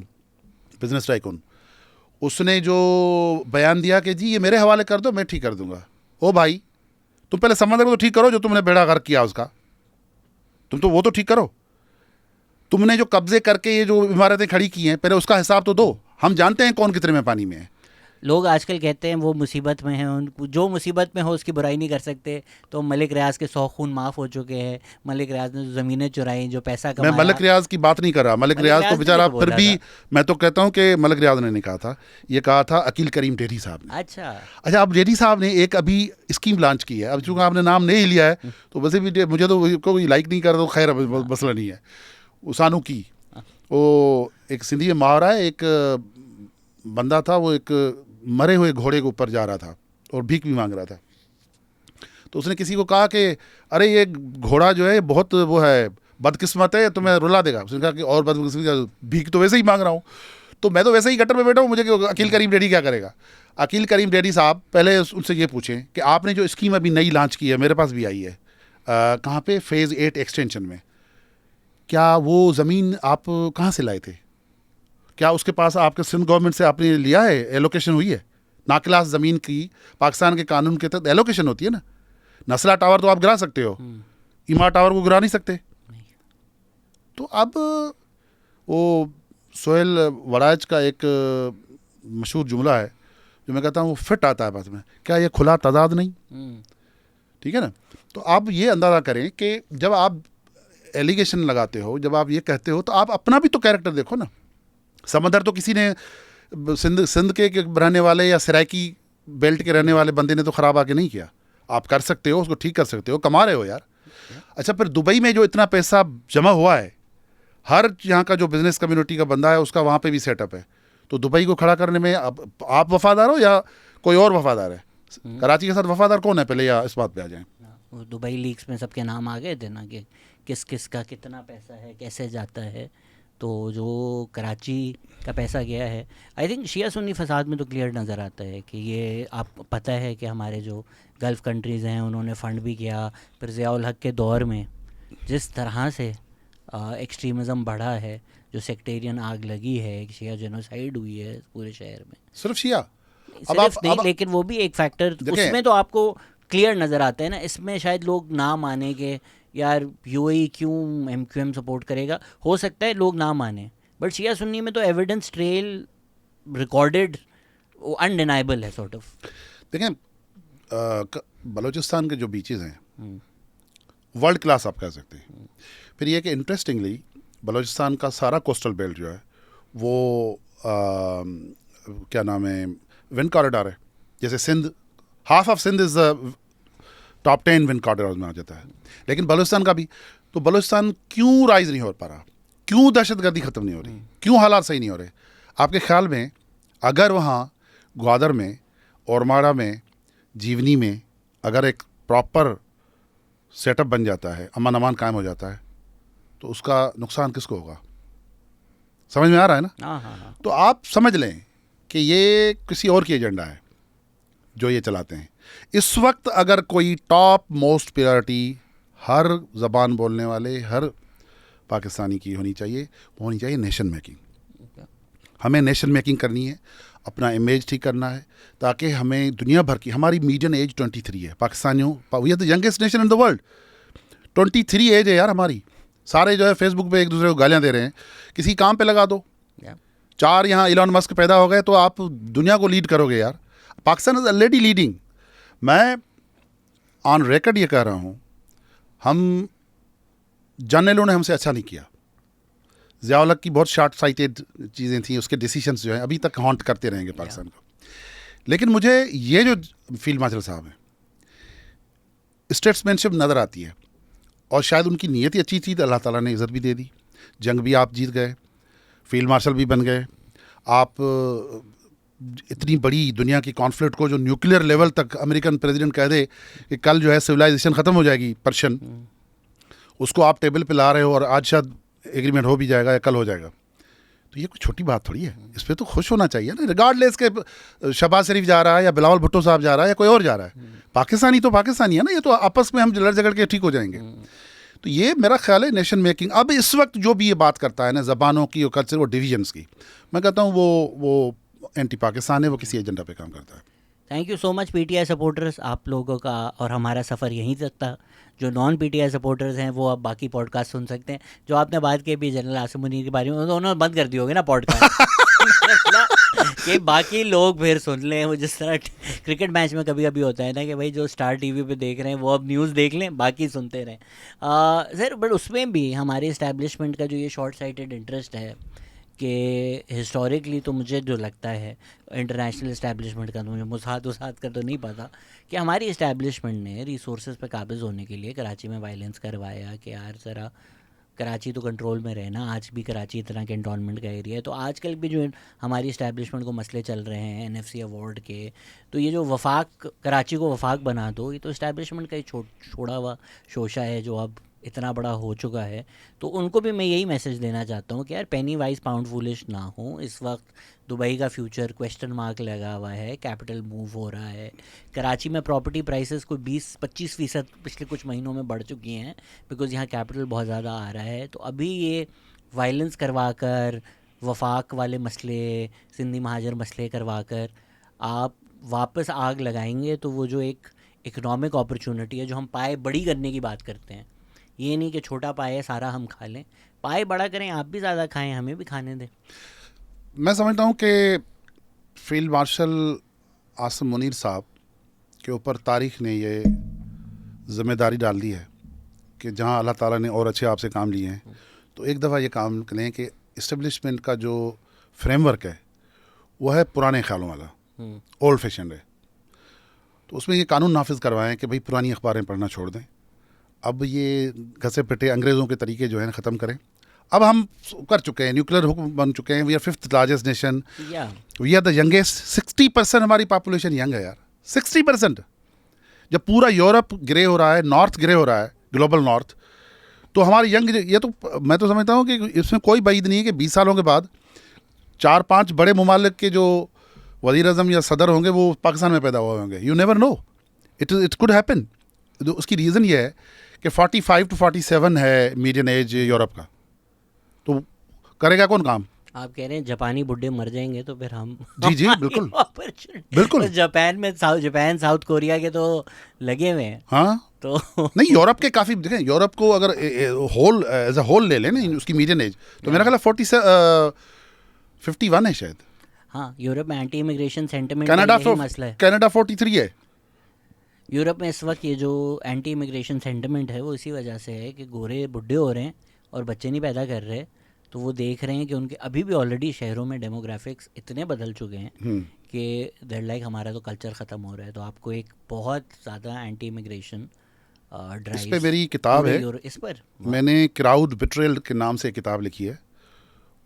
बिजनेस टाइकून, उसने जो बयान दिया कि जी ये मेरे हवाले कर दो, मैं ठीक कर दूंगा। ओ भाई, तुम पहले समंदर को तो ठीक करो जो तुमने बेड़ा गर्क किया उसका, तुम तो वो तो ठीक करो। तुमने जो कब्जे करके ये जो इमारतें खड़ी की हैं, पहले उसका हिसाब तो दो। हम जानते हैं कौन कितने में पानी में है। लोग आजकल कहते हैं वो मुसीबत में हैं, उनको जो मुसीबत में हो उसकी बुराई नहीं कर सकते। तो मलिक रियाज के 100 खून माफ़ हो चुके हैं। मलिक रियाज ने जो ज़मीनें चुराई, जो पैसा कमाया। मैं मलिक रियाज की बात नहीं कर रहा। मलिक रियाज तो बेचारा फिर भी, मैं तो कहता हूँ कि मलिक रियाज ने नहीं कहा था, ये कहा था अकील करीम डेढ़ी साहब ने। अच्छा, अब डेढ़ी साहब ने एक अभी स्कीम लॉन्च की है। अब चूँकि आपने नाम नहीं लिया है तो वैसे भी मुझे तो कोई लाइक नहीं कर रहा, तो खैर मसला नहीं है। उसानू की वो एक सिंधी में मुहावरा है, एक बंदा था, वो एक मरे हुए घोड़े के ऊपर जा रहा था और भीख भी मांग रहा था। तो उसने किसी को कहा कि अरे ये घोड़ा जो है बहुत वो है, बदकिस्मत है, तुम्हें रुला देगा। उसने कहा कि और बदकिस्मत, भीख तो वैसे ही मांग रहा हूँ, तो मैं तो वैसे ही गटर में बैठा हूँ, मुझे अकील करीम डेढ़ी क्या करेगा। अकील करीम डेढ़ी साहब पहले उनसे ये पूछें कि आपने जो स्कीम अभी नई लॉन्च की है, मेरे पास भी आई है, कहाँ पे, फेज़ 8 एक्सटेंशन में, क्या वो ज़मीन आप कहाँ से लाए थे? क्या उसके पास आपके सिंध गवर्नमेंट से आपने लिया है, एलोकेशन हुई है? नाक्लास ज़मीन की पाकिस्तान के कानून के तहत एलोकेशन होती है ना। नस्ला टावर तो आप गिरा सकते हो, इमा टावर को गिरा नहीं सकते। तो अब वो सोहेल वड़ाज का एक मशहूर जुमला है जो मैं कहता हूँ वो फिट आता है बात में, क्या ये खुला तजाद नहीं? ठीक है ना। तो आप ये अंदाज़ा करें कि जब आप एलिगेशन लगाते हो, जब आप ये कहते हो, तो आप अपना भी तो कैरेक्टर देखो ना। समंदर तो किसी ने सिंध के रहने वाले या सराइकी बेल्ट के रहने वाले बंदे ने तो ख़राब आके नहीं किया। आप कर सकते हो, उसको ठीक कर सकते हो, कमा रहे हो यार। अच्छा, फिर दुबई में जो इतना पैसा जमा हुआ है, हर यहाँ का जो बिज़नेस कम्युनिटी का बंदा है उसका वहाँ पे भी सेटअप है। तो दुबई को खड़ा करने में आप वफादार हो या कोई और वफादार है? कराची के साथ वफादार कौन है पहले, या इस बात पे आ जाएं। दुबई लीक्स में सबके नाम आ गए थे ना कि किस किस का कितना पैसा है, कैसे जाता है। तो जो कराची का पैसा गया है, आई थिंक शिया सुन्नी फसाद में तो क्लियर नज़र आता है कि ये आप पता है कि हमारे जो गल्फ़ कंट्रीज़ हैं उन्होंने फ़ंड भी किया। फिर ज़ियाउल हक के दौर में जिस तरह से एक्सट्रीमिज़म बढ़ा है, जो सेक्टेरियन आग लगी है, एक शिया जेनोसाइड हुई है पूरे शहर में। सिर्फ शिया सिर्फ नहीं, लेकिन वो भी एक फैक्टर उसमें तो आपको क्लियर नज़र आता है ना। इसमें शायद लोग ना माने कि यार यूएई क्यों एमक्यूएम सपोर्ट करेगा, हो सकता है लोग ना माने, बट शिया सुन्नी में तो एविडेंस ट्रेल रिकॉर्डेड अनडिनाइबल है सॉर्ट ऑफ। देखें, बलूचिस्तान के जो बीचेस हैं वर्ल्ड क्लास आप कह सकते हैं। फिर ये कि इंटरेस्टिंगली बलूचिस्तान का सारा कोस्टल बेल्ट जो है वो क्या नाम है, विंड कॉरिडोर है। जैसे Sindh, half of Sindh is top 10 wind corridor में आ जाता है। लेकिन बलूचिस्तान का भी, तो बलूचिस्तान क्यों राइज नहीं हो पा रहा, क्यों दहशतगर्दी ख़त्म नहीं हो रही, क्यों हालात सही नहीं हो रहे? आपके ख्याल में अगर वहाँ ग्वादर में, औरमाड़ा में, जीवनी में अगर एक प्रॉपर सेटअप बन जाता है, अमन अमान कायम हो जाता है, तो उसका नुकसान किसको होगा? समझ में आ रहा है ना? हाँ। तो आप समझ लें कि ये किसी और की एजेंडा है जो ये चलाते हैं। इस वक्त अगर कोई टॉप मोस्ट प्रायोरिटी हर ज़बान बोलने वाले, हर पाकिस्तानी की होनी चाहिए, वो होनी चाहिए नेशन मेकिंग। हमें नेशन मेकिंग करनी है, अपना इमेज ठीक करना है, ताकि हमें दुनिया भर की, हमारी मीडियन एज 23 है पाकिस्तानियों, we are the youngest nation in the world. 23 age है यार हमारी। सारे जो है फेसबुक पे एक दूसरे को गालियाँ दे रहे हैं, किसी काम पे लगा दो। Yeah. 4 यहाँ इलॉन मस्क पैदा हो गए तो आप दुनिया को लीड करोगे यार। Pakistan is already leading. मैं ऑन रिकॉर्ड ये कह रहा हूँ, हम जर्नलों ने हमसे अच्छा नहीं किया। ज़िया-उल-हक की बहुत शॉर्ट साइटेड चीज़ें थी, उसके डिसीजंस जो हैं अभी तक हॉन्ट करते रहेंगे पाकिस्तान को। लेकिन मुझे ये जो फील्ड मार्शल साहब हैं, स्टेट्समैनशिप नज़र आती है, और शायद उनकी नीयत ही अच्छी थी तो अल्लाह ताला ने इज़्ज़त भी दे दी। जंग भी आप जीत गए, फील्ड मार्शल भी बन गए, आप इतनी बड़ी दुनिया की कॉन्फ्लिक्ट को जो न्यूक्लियर लेवल तक अमेरिकन प्रेसिडेंट कह दे कि कल जो है सिविलाइजेशन ख़त्म हो जाएगी पर्शियन, उसको आप टेबल पे ला रहे हो और आज शायद एग्रीमेंट हो भी जाएगा या कल हो जाएगा। तो ये कोई छोटी बात थोड़ी है, इस पर तो खुश होना चाहिए ना, रिगार्डलेस के शहबाज शरीफ जा रहा है या बिलावल भुट्टो साहब जा रहा है या कोई और जा रहा है। पाकिस्तानी तो पाकिस्तानी है ना, ये तो आपस में हम लड़ झगड़ के ठीक हो जाएंगे। तो ये मेरा ख्याल है नेशन मेकिंग। अब इस वक्त जो भी ये बात करता है ना ज़बानों की और कल्चर और डिवीजन्स की, मैं कहता हूँ वो एंटी पाकिस्तान है, वो किसी एजेंडा पे काम करता है। Thank you so much PTI supporters, आप लोगों का और हमारा सफ़र यहीं तक था। जो नॉन पीटीआई सपोर्टर्स हैं वो अब बाकी पॉडकास्ट सुन सकते हैं। जो आपने बात की भी जनरल आसिम मुनीर के बारे में, तो उन्होंने बंद कर दी होगी ना पॉडकास्ट कि बाकी लोग फिर सुन लें। वो जिस तरह क्रिकेट मैच में कभी कभी होता है ना कि भाई जो स्टार टीवी पे देख रहे हैं वो अब न्यूज़ देख लें, बाकी सुनते रहें। सर बट उसमें भी हमारे इस्टेब्लिशमेंट का जो ये शॉर्ट साइटेड इंटरेस्ट है कि हिस्टोरिकली तो मुझे जो लगता है इंटरनेशनल इस्टेब्लिशमेंट का, तो मुझे मुसाद उसाद का तो नहीं पता, कि हमारी इस्टेब्लिशमेंट ने रिसोर्सेज पे काबिज़ होने के लिए कराची में वायलेंस करवाया कि यार ज़रा कराची तो कंट्रोल में रहे ना। आज भी कराची इतना कैंटोनमेंट का एरिया है, तो आजकल भी जो हमारी इस्टेब्लिशमेंट को मसले चल रहे हैं एनएफसी अवार्ड के, तो ये जो वफाक कराची को वफाक बना दो, ये तो इस्टेब्लिशमेंट का ही छोड़ा हुआ शोशा है जो अब इतना बड़ा हो चुका है। तो उनको भी मैं यही मैसेज देना चाहता हूँ कि यार पेनी वाइज पाउंड फूलिश ना हो। इस वक्त दुबई का फ्यूचर क्वेश्चन मार्क लगा हुआ है, कैपिटल मूव हो रहा है। कराची में प्रॉपर्टी प्राइसेस कोई 20-25% पिछले कुछ महीनों में बढ़ चुकी हैं, बिकॉज़ यहाँ कैपिटल बहुत ज़्यादा आ रहा है। तो अभी ये वायलेंस करवा कर, वफाक वाले मसले, सिंधी महाजर मसले करवा कर आप वापस आग लगाएंगे, तो वो जो एक इकनॉमिक अपॉर्चुनिटी है जो हम पाए बड़ी करने की बात करते हैं, ये नहीं कि छोटा पाए सारा हम खा लें, पाए बड़ा करें, आप भी ज़्यादा खाएं, हमें भी खाने दें। मैं समझता हूँ कि फील्ड मार्शल आसिम मुनीर साहब के ऊपर तारीख़ ने ये ज़िम्मेदारी डाल दी है कि जहाँ अल्लाह ताला ने और अच्छे आपसे काम लिए हैं, तो एक दफ़ा ये काम करें कि इस्टेब्लिशमेंट का जो फ्रेमवर्क है वो है पुराने ख्यालों वाला, ओल्ड फैशन है। तो उसमें ये कानून नाफिज करवाएं कि भाई पुरानी अखबारें पढ़ना छोड़ दें। अब ये घसे पिटे अंग्रेज़ों के तरीके जो है ख़त्म करें। अब हम कर चुके हैं, न्यूक्लियर हुक्म बन चुके हैं, we are 5th largest nation, we are the youngest. 60% हमारी पॉपुलेशन यंग है यार, 60%। जब पूरा यूरोप ग्रे हो रहा है, नॉर्थ ग्रे हो रहा है, ग्लोबल नॉर्थ, तो हमारी यंग, ये तो मैं तो समझता हूँ कि इसमें कोई बात नहीं है कि 20 सालों के बाद 4-5 बड़े मुमालिक के जो वज़ीर आज़म या सदर होंगे वो पाकिस्तान में पैदा हुए होंगे। You never know, it could happen. उसकी रीज़न ये है कि 45 to 47 है मीडियन एज यूरोप का, तो करेगा कौन काम? आप कह रहे हैं जापानी बुड्ढे मर जाएंगे तो फिर हम जी बिल्कुल बिल्कुल। तो जापान साउथ कोरिया के तो लगे हुए हैं। हाँ तो नहीं, यूरोप के काफ़ी देखें, यूरोप को अगर होल एज अ होल ले लें ना उसकी मीडियन एज, तो मेरा ख्याल 51 है शायद। हाँ, यूरोप में एंटी इमिग्रेशन सेंटिमेंट मसला है। कनाडा 43 है। यूरोप में इस वक्त ये जो एंटी इमिग्रेशन सेंटिमेंट है वो इसी वजह से है कि गोरे बुढ़े हो रहे हैं और बच्चे नहीं पैदा कर रहे, तो वो देख रहे हैं कि उनके अभी भी ऑलरेडी शहरों में डेमोग्राफिक्स इतने बदल चुके हैं कि दैट लाइक हमारा तो कल्चर ख़त्म हो रहा है। तो आपको एक बहुत ज़्यादा एंटी इमिग्रेशन ड्राइव, इस पे मेरी किताब है, इस पर मैंने क्राउड बिट्रेयल के नाम से किताब लिखी है।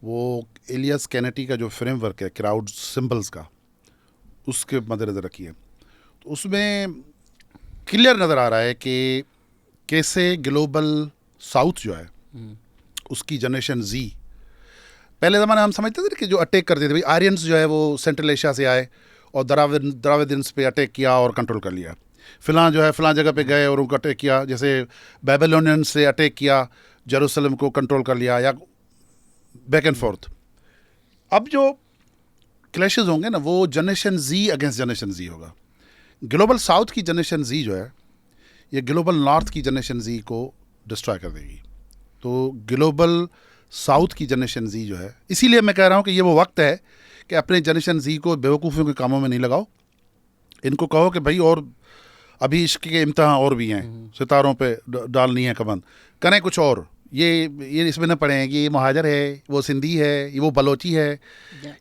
वो एलियस कैनेटी का जो फ्रेमवर्क है क्राउड सिंबल्स का, उसके मद्देनज़र रखी है। तो उसमें क्लियर नज़र आ रहा है कि कैसे ग्लोबल साउथ जो है उसकी जनरेशन जी, पहले ज़माने हम समझते थे कि जो अटैक करते थे भाई आर्यंस जो है वो सेंट्रल एशिया से आए और द्राविडियंस पे अटैक किया और कंट्रोल कर लिया। फ़िलहाल जो है फ़िलहाल जगह पे गए और उनको अटैक किया, जैसे बेबीलोनियंस से अटैक किया, जेरूसलम को कंट्रोल कर लिया, या बैक एंड फोर्थ। अब जो क्लैशेस होंगे ना वो जनरेशन जी अगेंस्ट जनरेशन जी होगा। ग्लोबल साउथ की जनरेशन जी जो है ये ग्लोबल नॉर्थ की जनरेशन जी को डिस्ट्रॉय कर देगी। तो ग्लोबल साउथ की जनरेशन जी जो है, इसीलिए मैं कह रहा हूँ कि ये वो वक्त है कि अपने जनरेशन जी को बेवकूफ़ियों के कामों में नहीं लगाओ। इनको कहो कि भाई और अभी इश्क के इम्तहान और भी हैं, सितारों पे डालनी है कमन, करें कुछ और, ये इसमें न पड़े कि ये महाजर है, वो सिंधी है, ये वो बलोची है,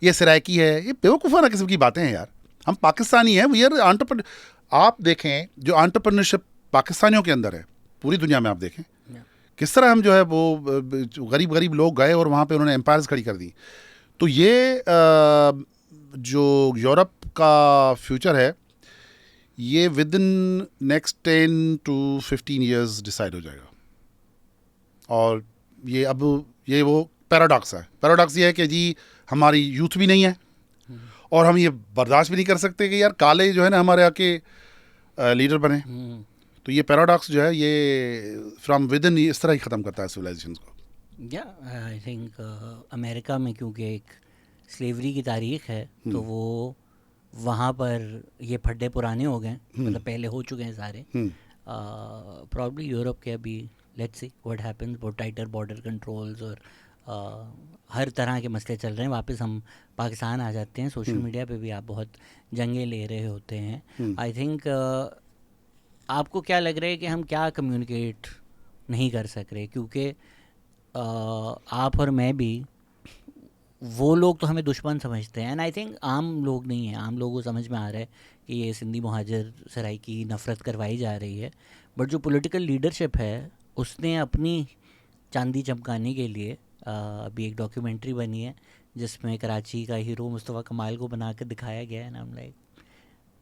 ये सराइकी है। ये बेवकूफ़ाना किस्म की बातें हैं यार। हम पाकिस्तानी हैं, वी आर एंटरप्रेन्योर। आप देखें जो एंटरप्रेन्योरशिप पाकिस्तानियों के अंदर है, पूरी दुनिया में आप देखें किस तरह हम जो है वो गरीब गरीब लोग गए और वहाँ पे उन्होंने एम्पायर्स खड़ी कर दी। तो ये जो यूरोप का फ्यूचर है, ये with in next 10 to 15 years decide हो जाएगा। और ये अब ये वो पैराडॉक्स है। पैराडॉक्स ये है कि जी हमारी यूथ भी नहीं है और हम ये बर्दाश्त भी नहीं कर सकते कि यार काले जो है ना हमारे आके लीडर बने। तो ये पैराडॉक्स जो है ये फ्रॉम विद इन इस तरह ही ख़त्म करता है सिविलाइजेशन को। या आई थिंक अमेरिका में क्योंकि एक स्लेवरी की तारीख है तो वो वहाँ पर ये फड्डे पुराने हो गए, मतलब पहले हो चुके हैं सारे। प्रॉब्ली यूरोप के अभी लेट्स सी व्हाट हैपेंस, वो टाइटर बॉर्डर कंट्रोल्स और हर तरह के मसले चल रहे हैं। वापस हम पाकिस्तान आ जाते हैं, सोशल मीडिया पे भी आप बहुत जंगे ले रहे होते हैं। आई थिंक आपको क्या लग रहा है कि हम क्या कम्युनिकेट नहीं कर सक रहे, क्योंकि आप और मैं भी, वो लोग तो हमें दुश्मन समझते हैं, एंड आई थिंक आम लोग नहीं हैं, आम लोगों को समझ में आ रहा है कि ये सिंधी मुहाजिर सराय की नफ़रत करवाई जा रही है। बट जो पॉलिटिकल लीडरशिप है उसने अपनी चांदी चमकाने के लिए अभी एक डॉक्यूमेंट्री बनी है जिसमें कराची का हीरो मुस्तफ़ा कमाल को बना कर दिखाया गया है। नाम लाइक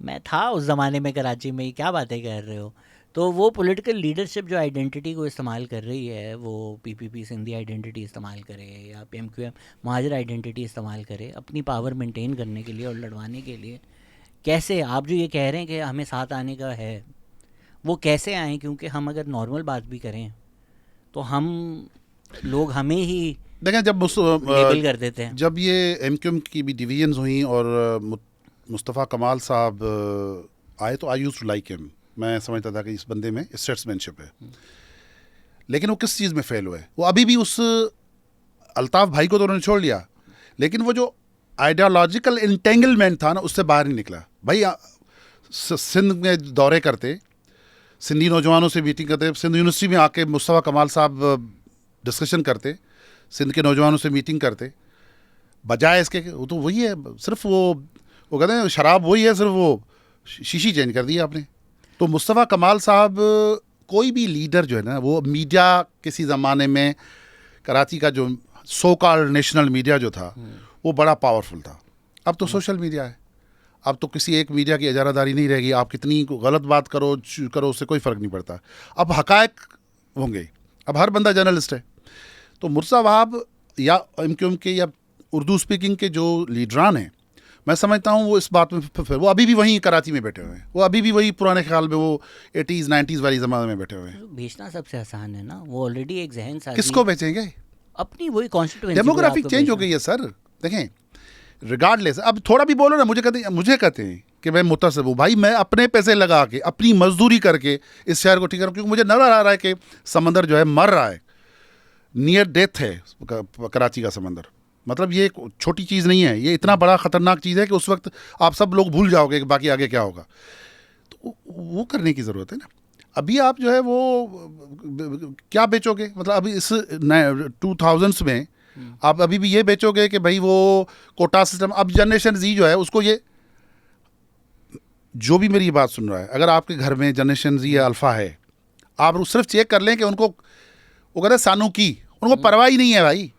मैं था उस ज़माने में कराची में, क्या बातें कर रहे हो। तो वो पॉलिटिकल लीडरशिप जो आइडेंटिटी को इस्तेमाल कर रही है, वो पीपीपी सिंधी आइडेंटिटी इस्तेमाल करे या पीएमक्यूएम महाजर आइडेंटिटी इस्तेमाल करे अपनी पावर मेंटेन करने के लिए और लड़वाने के लिए, कैसे आप जो ये कह रहे हैं कि हमें साथ आने का है, वो कैसे आएँ? क्योंकि हम अगर नॉर्मल बात भी करें तो हम लोग हमें ही देखें जब लेबल कर देते हैं। जब ये एमक्यूएम की भी डिवीजन्स हुई और मुस्तफ़ा कमाल साहब आए तो I used to like him. मैं समझता था कि इस बंदे में स्टेट्समैनशिप है। लेकिन वो किस चीज़ में फेल हुए? वो अभी भी उस अल्ताफ़ भाई को तो उन्होंने छोड़ लिया, लेकिन वो जो आइडियोलॉजिकल इंटेंगलमेंट था ना उससे बाहर नहीं निकला। भाई सिंध में दौरे करते, सिंधी नौजवानों से मीटिंग करते, सिंध यूनिवर्सिटी में आके मुस्तफ़ा कमाल साहब डिस्कशन करते, सिंध के नौजवानों से मीटिंग करते, बजाय इसके वो तो वही है, सिर्फ वो कहते हैं शराब वही है, सिर्फ वो शीशी चेंज कर दी आपने। तो मुस्तफ़ा कमाल साहब कोई भी लीडर जो है ना, वो मीडिया किसी ज़माने में कराची का जो सो कॉल्ड नेशनल मीडिया जो था वो बड़ा पावरफुल था। अब तो सोशल मीडिया है, अब तो किसी एक मीडिया की इजारादारी नहीं रहेगी। आप कितनी गलत बात करो उससे कोई फ़र्क नहीं पड़ता। अब हक़ाइक़ होंगे, अब हर बंदा जर्नलिस्ट है। तो मुर्तज़ा वहाब या एमक्यूएम के या उर्दू स्पीकिंग के जो लीडरान हैं, मैं समझता हूँ वो इस बात में फिर वो अभी भी वहीं कराची में बैठे हुए हैं, वो अभी भी वही पुराने ख्याल में वो 80s 90s वाली ज़माने में बैठे हुए हैं। बेचना सबसे आसान है ना, वो ऑलरेडी एक जहन साजी। किसको बेचेंगे? अपनी वही कॉन्स्टिट्यूएंसी। डेमोग्राफी चेंज हो गई है सर। देखें रिगार्डलेस, अब थोड़ा भी बोलो ना, मुझे कहते हैं कि मैं मुतअस्सिब हूँ। भाई मैं अपने पैसे लगा के अपनी मजदूरी करके इस शहर को ठीक करूँ, क्योंकि मुझे नजर आ रहा है कि समंदर जो है मर रहा है, नियर डेथ है कराची का समंदर। मतलब ये एक छोटी चीज़ नहीं है, ये इतना बड़ा ख़तरनाक चीज़ है कि उस वक्त आप सब लोग भूल जाओगे कि बाकी आगे क्या होगा। तो वो करने की ज़रूरत है ना। अभी आप जो है वो क्या बेचोगे? मतलब अभी इस 2000s में आप अभी भी ये बेचोगे कि भाई वो कोटा सिस्टम। अब जनरेशन जी जो है उसको ये, जो भी मेरी बात सुन रहा है, अगर आपके घर में जनरेशन जी या अल्फ़ा है, आप सिर्फ चेक कर लें कि उनको वो कहते हैं सानू की, उनको परवाह ही नहीं है भाई।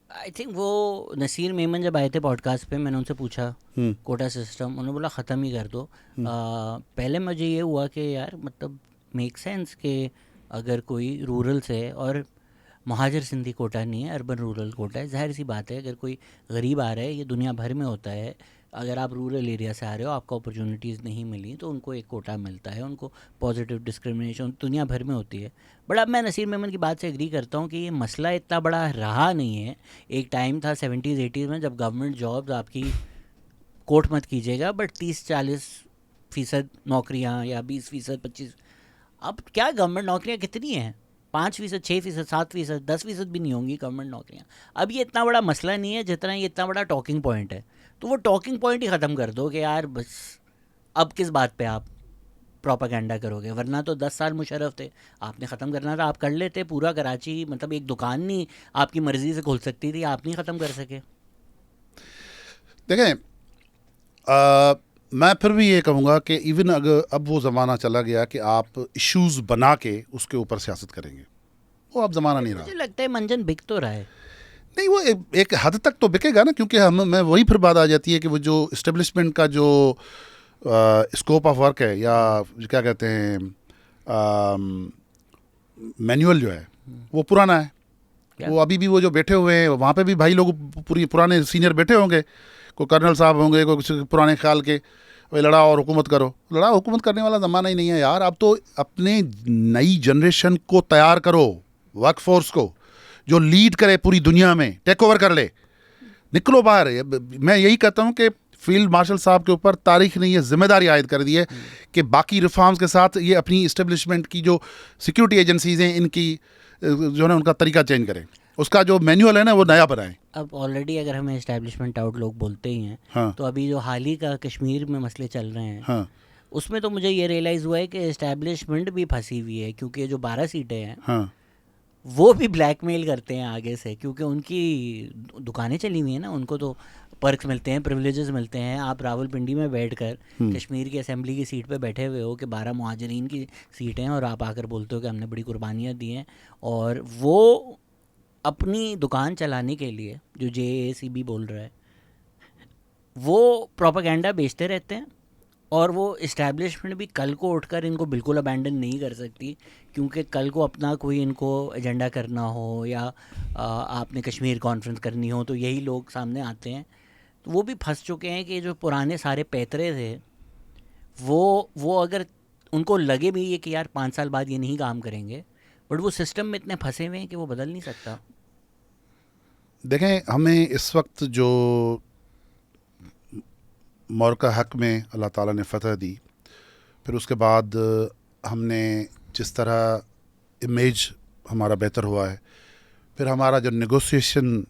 आई थिंक वो नसीर मेमन जब आए थे पॉडकास्ट पे, मैंने उनसे पूछा कोटा सिस्टम, उन्होंने बोला ख़त्म ही कर दो। पहले मुझे ये हुआ कि यार मतलब मेक सेंस कि अगर कोई रूरल से, और महाजर सिंधी कोटा नहीं है, अर्बन रूरल कोटा है, ज़ाहिर सी बात है अगर कोई गरीब आ रहा है, ये दुनिया भर में होता है, अगर आप रूरल एरिया से आ रहे हो, आपको अपॉर्चुनिटीज़ नहीं मिली तो उनको एक कोटा मिलता है, उनको पॉजिटिव डिस्क्रिमिनेशन दुनिया भर में होती है। बट अब मैं नसीर मेमन की बात से एग्री करता हूँ कि ये मसला इतना बड़ा रहा नहीं है। एक टाइम था 70s 80s में जब गवर्नमेंट जॉब्स आपकी, कोट मत कीजिएगा, बट 30-40% नौकरियाँ या 20% 25, अब क्या गवर्नमेंट नौकरियाँ कितनी हैं? 5%, 6%, 7%, 10% भी नहीं होंगी गवर्नमेंट नौकरियां। अब ये इतना बड़ा मसला नहीं है जितना ये इतना बड़ा टॉकिंग पॉइंट है। तो वो टॉकिंग पॉइंट ही ख़त्म कर दो कि यार बस अब किस बात पे आप प्रोपागेंडा करोगे। वरना तो 10 साल मुशर्रफ थे, आपने ख़त्म करना था आप कर लेते। पूरा कराची मतलब एक दुकान नहीं आपकी मर्ज़ी से खोल सकती थी, आप नहीं ख़त्म कर सके। देखें, मैं फिर भी ये कहूँगा कि इवन अगर अब वो ज़माना चला गया कि आप इश्यूज़ बना के उसके ऊपर सियासत करेंगे, वो अब ज़माना नहीं रहा। मुझे लगता है मंजन बिक तो रहा है। नहीं, वो एक हद तक तो बिकेगा ना, क्योंकि हम मैं वही फिर बात आ जाती है कि वो जो इस्टेब्लिशमेंट का जो स्कोप ऑफ वर्क है, या क्या कहते हैं मैनुअल जो है वो पुराना है। क्या? वो अभी भी वो जो बैठे हुए हैं वहाँ पे भी भाई लोग पूरी पुराने सीनियर बैठे होंगे, कोई कर्नल साहब होंगे, कोई कुछ पुराने ख्याल के, भाई लड़ाओ और हुकूमत करो। लड़ाओ हुकूमत करने वाला ज़माना ही नहीं है यार। अब तो अपने नई जनरेशन को तैयार करो, वर्क फोर्स को, जो लीड करे पूरी दुनिया में, टेक ओवर कर ले, निकलो बाहर। मैं यही कहता हूँ कि फील्ड मार्शल साहब के ऊपर तारीख ने ये जिम्मेदारी आयद कर दी है कि बाकी रिफॉर्म्स के साथ ये अपनी इस्टेब्लिशमेंट की जो सिक्योरिटी एजेंसीज हैं इनकी जो है ना उनका तरीका चेंज करें, उसका जो मैनुअल है ना वो नया बनाएं। अब ऑलरेडी अगर हमें एस्टैब्लिशमेंट आउट लोग बोलते ही हैं, हाँ। तो अभी जो हाल ही का कश्मीर में मसले चल रहे हैं, हाँ। उसमें तो मुझे ये रियलाइज़ हुआ है कि एस्टैब्लिशमेंट भी फंसी हुई है, क्योंकि जो 12 सीटें हैं हाँ। वो भी ब्लैकमेल करते हैं आगे से, क्योंकि उनकी दुकानें चली हुई हैं ना, उनको तो पर्क्स मिलते हैं, प्रिविलेजेस मिलते हैं। आप रावलपिंडी में बैठकर कश्मीर की असेंबली की सीट पे बैठे हुए हो कि 12 मुहाजिरीन की सीटें हैं, और आप आकर बोलते हो कि हमने बड़ी कुर्बानियाँ दी हैं, और वो अपनी दुकान चलाने के लिए जो JACB बोल रहा है वो प्रोपागेंडा बेचते रहते हैं। और वो इस्टेब्लिशमेंट भी कल को उठकर इनको बिल्कुल अबैंडन नहीं कर सकती, क्योंकि कल को अपना कोई इनको एजेंडा करना हो या आपने कश्मीर कॉन्फ्रेंस करनी हो तो यही लोग सामने आते हैं। तो वो भी फंस चुके हैं कि जो पुराने सारे पैतरे थे वो अगर उनको लगे भी ये कि यार 5 साल बाद ये नहीं काम करेंगे, बट वो सिस्टम में इतने फंसे हुए हैं कि वो बदल नहीं सकता। देखें, हमें इस वक्त जो मौका हक में अल्लाह ताला ने फ़तह दी, फिर उसके बाद हमने जिस तरह इमेज हमारा बेहतर हुआ है, फिर हमारा जो नेगोशिएशन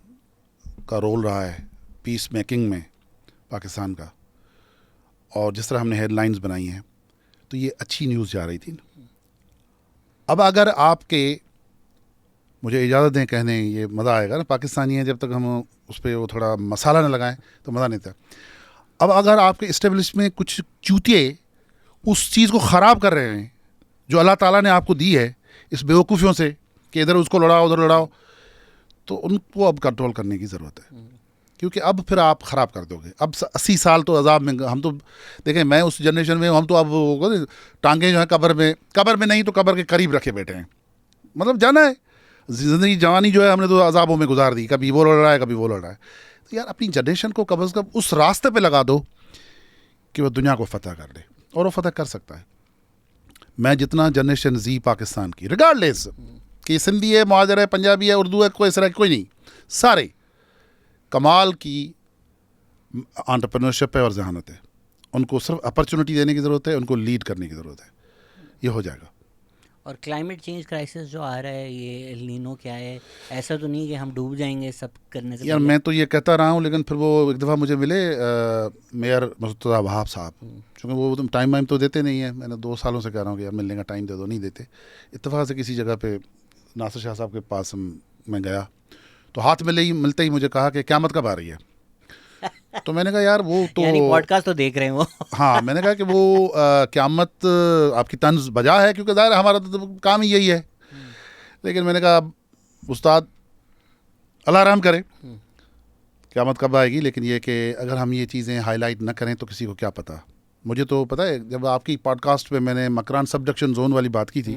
का रोल रहा है पीस मेकिंग में पाकिस्तान का, और जिस तरह हमने हेडलाइंस बनाई हैं, तो ये अच्छी न्यूज़ जा रही थी। अब अगर आपके, मुझे इजाज़त दें कहने, ये मज़ा आएगा ना, पाकिस्तानी है, जब तक हम उस पर वो थोड़ा मसाला न लगाएं तो मज़ा नहीं था। अब अगर आपके इस्टेब्लिश में कुछ चूतिए उस चीज़ को ख़राब कर रहे हैं जो अल्लाह ताला ने आपको दी है, इस बेवकूफ़ियों से कि इधर उसको लड़ाओ उधर लड़ाओ, तो उनको अब कंट्रोल करने की ज़रूरत है, क्योंकि अब फिर आप ख़राब कर दोगे। अब 80 साल तो अजाब में, हम तो देखें, मैं उस जनरेशन में हूँ, हम तो अब टांगे जो है कब्र में नहीं तो कब्र के करीब रखे बैठे हैं। मतलब जाना है, ज़िंदगी जवानी जो है हमने तो अजाबों में गुजार दी, कभी वो लड़ रहा है कभी वो लड़ रहा है। तो यार अपनी जनरेशन को कम से कम उस रास्ते पे लगा दो कि वो दुनिया को फतह कर ले, और वो फतह कर सकता है। मैं जितना जनरेशन जी पाकिस्तान की, रिगार्डलेस कि सिंधी है, मुहाजिर है, पंजाबी है, उर्दू है, कोई इस तरह कोई नहीं, सारे कमाल की एंटरप्रेन्योरशिप है और जहानत है। उनको सिर्फ अपॉर्चुनिटी देने की ज़रूरत है, उनको लीड करने की ज़रूरत है, ये हो जाएगा। और क्लाइमेट चेंज क्राइसिस जो आ रहा है, ये एल नीनो क्या है, ऐसा तो नहीं कि हम डूब जाएंगे सब करने से यार पहले? मैं तो ये कहता रहा हूँ, लेकिन फिर वो एक दफ़ा मुझे मिले मेयर मुर्तज़ा वहाब साहब, क्योंकि वो टाइम वाइम तो देते नहीं है। मैंने 2 सालों से कह रहा हूँ कि यार मिलने का टाइम दे दो, नहीं देते। इत्तेफाक से किसी जगह पे नासिर शाह साहब के पास मैं गया, तो हाथ मिलते ही मुझे कहा कि क़यामत कब आ रही है। तो मैंने कहा यार वो तो यानी पॉडकास्ट तो देख रहे हैं वो। हाँ, मैंने कहा कि वो क़यामत आपकी तंज बजा है, क्योंकि ज़ाहिर हमारा तो काम ही यही है। लेकिन मैंने कहा उस्ताद अल्लाह रहम करे, क़यामत कब आएगी, लेकिन ये कि अगर हम ये चीज़ें हाईलाइट न करें तो किसी को क्या पता। मुझे तो पता है, जब आपकी पॉडकास्ट पे मैंने मकरान सबडक्शन जोन वाली बात की थी,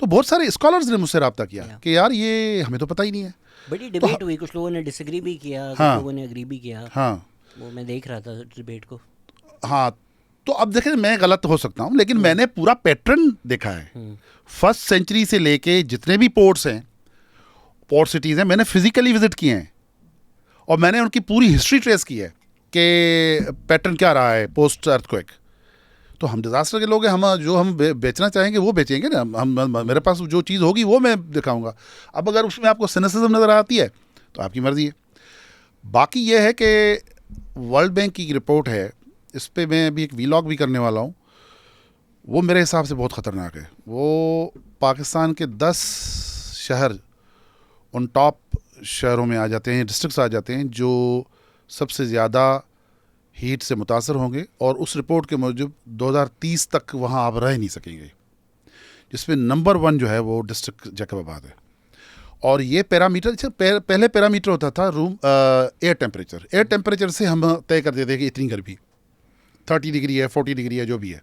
तो बहुत सारे स्कॉलर्स ने मुझसे रब्ता किया कि यार ये हमें तो पता ही नहीं है। बड़ी डिबेट हुई, कुछ लोगों ने डिसएग्री भी किया, कुछ लोगों ने एग्री भी किया। हाँ, वो मैं देख रहा था डिबेट को। हाँ, तो अब देखें, मैं गलत हो सकता हूँ, लेकिन मैंने पूरा पैटर्न देखा है। फर्स्ट सेंचुरी से लेके जितने भी पोर्ट्स हैं, पोर्ट सिटीज़ हैं, मैंने फिजिकली विजिट किए हैं, और मैंने उनकी पूरी हिस्ट्री ट्रेस की है कि पैटर्न क्या रहा है पोस्ट अर्थक्वेक। तो हम डिज़ास्टर के लोग हैं, हम जो हम बेचना चाहेंगे वो बेचेंगे ना, हम मेरे पास जो चीज़ होगी वो मैं दिखाऊंगा। अब अगर उसमें आपको सिनिसिज्म नज़र आती है तो आपकी मर्ज़ी है। बाकी ये है कि वर्ल्ड बैंक की रिपोर्ट है, इस पर मैं अभी एक वीलॉग भी करने वाला हूँ, वो मेरे हिसाब से बहुत ख़तरनाक है। वो पाकिस्तान के 10 शहर उन टॉप शहरों में आ जाते हैं, डिस्ट्रिक्ट्स आ जाते हैं जो सबसे ज़्यादा हीट से मुतासर होंगे, और उस रिपोर्ट के मूजब 2030 तक वहाँ आप रह नहीं सकेंगे, जिसमें नंबर 1 जो है वो डिस्ट्रिक्ट जैकबाबाद है। और ये पैरामीटर पहले पैरामीटर होता था room air temperature. Air temperature से हम तय कर देते थे कि इतनी गर्मी 30 डिग्री है, 40 डिग्री है, जो भी है।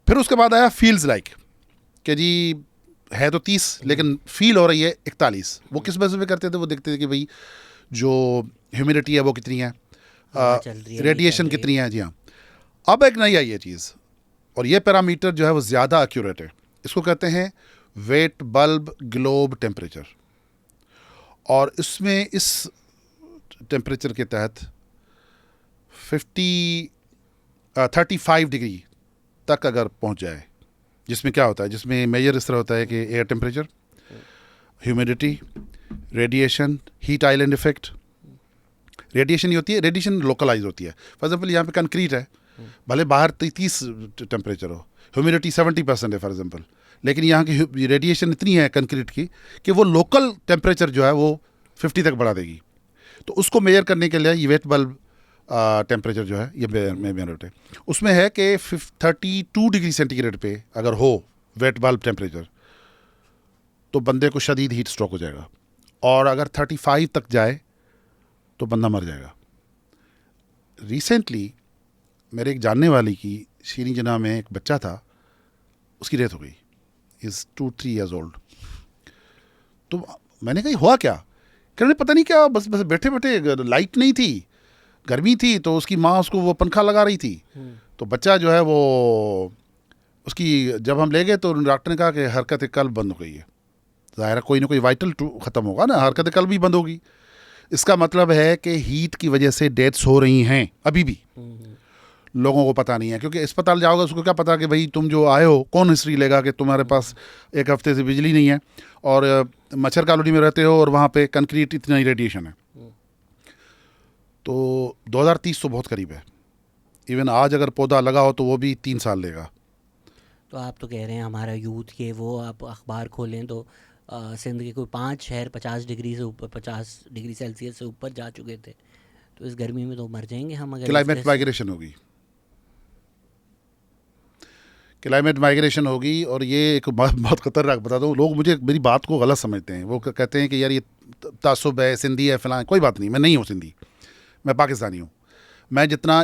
फिर उसके बाद आया फील्स लाइक, कि जी है तो 30 लेकिन फील हो रही है 41। वो किस वजह से करते थे? वो देखते थे कि भाई जो ह्यूमिडिटी है वो कितनी है, रेडिएशन कितनी है। जी हाँ। अब एक नई आई है चीज़, और ये पैरामीटर जो है वो ज़्यादा एक्यूरेट है। इसको कहते हैं वेट बल्ब ग्लोब टेम्परेचर। और इसमें इस टेम्परेचर के तहत 35 डिग्री तक अगर पहुंच जाए, जिसमें क्या होता है, जिसमें मेजर इस तरह होता है कि air temperature, humidity, radiation, heat island effect. Radiation ही होती है, रेडिएशन लोकलाइज होती है। फॉर एग्जाम्पल यहाँ पे कंक्रीट है, भले बाहर 30 टेम्परेचर हो, ह्यूमिडिटी 70% है फॉर एग्जाम्पल, लेकिन यहाँ की रेडिएशन इतनी है कंक्रीट की कि वो लोकल टेम्परेचर जो है वो 50 तक बढ़ा देगी। तो उसको मेजर करने के लिए ये वेट बल्ब टेम्परेचर जो है ये मेजर है। उसमें है कि 32 डिग्री सेंटीग्रेड पे अगर हो वेट बल्ब टेम्परेचर तो बंदे को शदीद हीट स्ट्रोक हो जाएगा, और अगर 35 तक जाए तो बंदा मर जाएगा। रिसेंटली मेरे एक जानने वाली की शीरी जना में एक बच्चा था, उसकी डेथ हो गई, इज़ 2-3 ईयर्स ओल्ड। तो मैंने कहा हुआ क्या? कहने पता नहीं क्या, बस बैठे बैठे, लाइट नहीं थी, गर्मी थी, तो उसकी माँ उसको वो पंखा लगा रही थी, तो बच्चा जो है वो उसकी, जब हम ले गए तो डॉक्टर ने कहा कि हरकत कल्ब बंद हो गई है। ज़ाहिर है कोई ना कोई वाइटल ख़त्म होगा ना, हरकत कल्ब भी बंद होगी। इसका मतलब है कि हीट की वजह से डेथ्स हो रही हैं अभी भी, लोगों को पता नहीं है। क्योंकि अस्पताल जाओगे उसको क्या पता कि भाई तुम जो आए हो, कौन हिस्ट्री लेगा कि तुम्हारे पास एक हफ्ते से बिजली नहीं है और मच्छर कॉलोनी में रहते हो और वहाँ पे कंक्रीट इतना ही रेडिएशन है। तो 2030 तो बहुत करीब है। इवन आज अगर पौधा लगा हो तो वो भी 3 साल लेगा। तो आप तो कह रहे हैं हमारा यूथ के, वो आप अखबार खोलें तो सिंध के कोई 5 शहर 50 डिग्री से ऊपर, 50 डिग्री सेल्सियस से ऊपर जा चुके थे। तो इस गर्मी में तो मर जाएंगे हम अगर क्लाइमेट माइग्रेशन होगी, क्लाइमेट माइग्रेशन होगी। और ये एक बहुत ख़तरनाक बता दूँ, लोग मुझे मेरी बात को गलत समझते हैं। वो कहते हैं कि यार ये तासुब है, सिंधी है, फ़लाँ। कोई बात नहीं, मैं नहीं हूँ सिंधी, मैं पाकिस्तानी हूँ। मैं जितना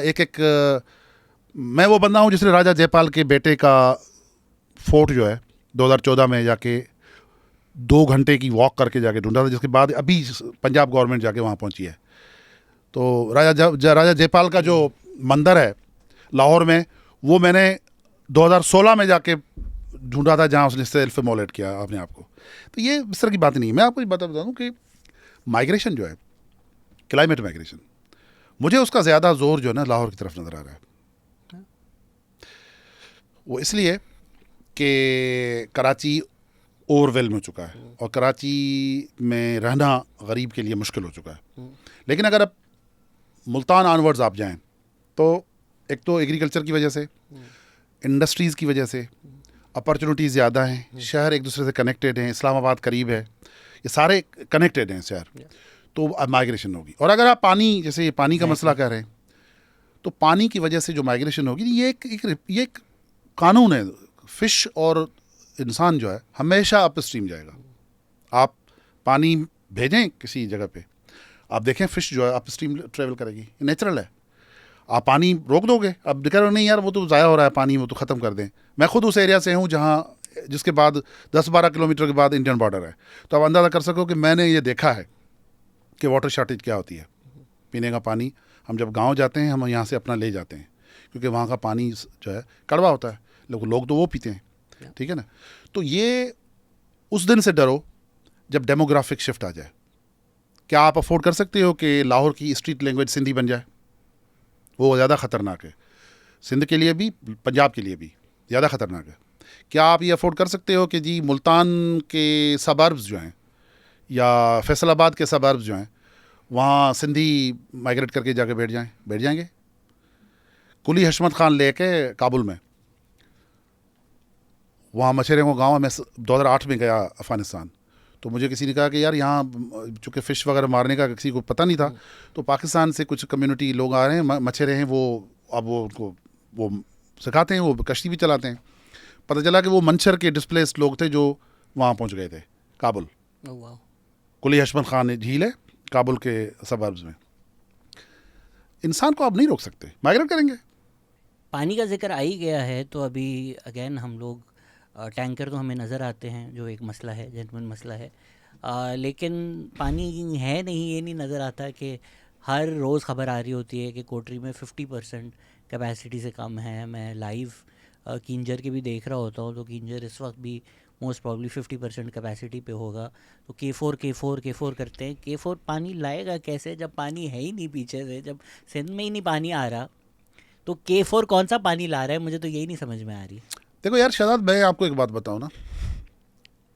मैं वो बंदा हूँ जिसने राजा जयपाल के बेटे का फोर्ट जो है 2014 में जाके 2 घंटे की वॉक करके जाके ढूंढा था, जिसके बाद अभी पंजाब गवर्नमेंट जाके वहाँ पहुँची है। तो राजा जयपाल का जो मंदिर है लाहौर में, वो मैंने 2016 में जाके ढूंढा था, जहाँ उसने सेल्फ इमोलेट किया अपने आप को। तो ये इस तरह की बात नहीं है। मैं आपको बता दूँ कि माइग्रेशन जो है, क्लाइमेट माइग्रेशन, मुझे उसका ज़्यादा जोर जो है ना लाहौर की तरफ नज़र आ रहा है। वो इसलिए कि कराची ओवरवेलम हो चुका है और कराची में रहना गरीब के लिए मुश्किल हो चुका है। लेकिन अगर अब मुल्तान ऑनवर्ड्स आप जाएं तो एक तो एग्रीकल्चर की वजह से, इंडस्ट्रीज़ की वजह से अपॉर्चुनिटीज़ ज़्यादा हैं, शहर एक दूसरे से कनेक्टेड हैं, इस्लामाबाद करीब है, ये सारे कनेक्टेड हैं शहर। तो अब माइग्रेशन होगी। और अगर आप पानी, जैसे ये पानी का मसला कह रहे हैं, तो पानी की वजह से जो माइग्रेशन होगी, ये एक कानून है। फ़िश और इंसान जो है हमेशा अप स्ट्रीम जाएगा। आप पानी भेजें किसी जगह पे, आप देखें फ़िश जो है अप स्ट्रीम ट्रेवल करेगी, नेचुरल है। आप पानी रोक दोगे, अब कह रहे हो नहीं यार वो तो ज़ाया हो रहा है पानी, वो तो ख़त्म कर दें। मैं खुद उस एरिया से हूँ जिसके बाद 10-12 किलोमीटर के बाद इंडियन बॉर्डर है। तो आप अंदाज़ा कर सको कि मैंने ये देखा है कि वाटर शॉर्टेज क्या होती है। पीने का पानी हम जब गांव जाते हैं, हम यहाँ से अपना ले जाते हैं, क्योंकि वहाँ का पानी जो है कड़वा होता है, लोग तो वो पीते हैं, ठीक है ना। तो ये उस दिन से डरो जब डेमोग्राफिक शिफ्ट आ जाए। क्या आप अफोर्ड कर सकते हो कि लाहौर की स्ट्रीट लैंग्वेज सिंधी बन जाए? वो ज़्यादा ख़तरनाक है। सिंध के लिए भी, पंजाब के लिए भी ज़्यादा ख़तरनाक है। क्या आप ये अफोर्ड कर सकते हो कि जी मुल्तान के सबर्ब्स जो हैं या फैसलाबाद के सबर्ब्स जो हैं वहाँ सिंधी माइग्रेट करके जाके बैठ जाएंगे? कुली हशमत खान लेके काबुल में, वहाँ मछेरेंगो गाँव में 2008 में गया अफ़गानिस्तान, तो मुझे किसी ने कहा कि यार यहाँ चूँकि फ़िश वगैरह मारने का किसी को पता नहीं था, तो पाकिस्तान से कुछ कम्युनिटी लोग आ रहे हैं, मछेरे हैं वो, अब वो उनको वो सिखाते हैं, वो कश्ती भी चलाते हैं। पता चला कि वो मंशर के डिस्प्लेस्ड लोग थे जो वहाँ पहुँच गए थे काबुल। कुली हशमत खान झील है काबुल के सबर्ब्स में। इंसान को आप नहीं रोक सकते, माइग्रेट करेंगे। पानी का जिक्र आ ही गया है तो अभी अगेन हम लोग टैंकर तो हमें नज़र आते हैं जो एक मसला है, जेन्युइन मसला है, लेकिन पानी है नहीं, ये नहीं नज़र आता कि हर रोज़ ख़बर आ रही होती है कि कोटरी में 50% कैपेसिटी से कम है। मैं लाइव किंजर के भी देख रहा होता हूँ, तो किंजर इस वक्त भी मोस्ट प्रॉब्ली 50% कैपेसिटी पे होगा। तो K4 करते हैं। K4 पानी लाएगा कैसे जब पानी है ही नहीं पीछे से, जब सिंध में ही नहीं पानी आ रहा, तो K4 कौन सा पानी ला रहा है? मुझे तो यही नहीं समझ में आ रही। देखो यार शहजाद, मैं आपको एक बात बताऊँ ना,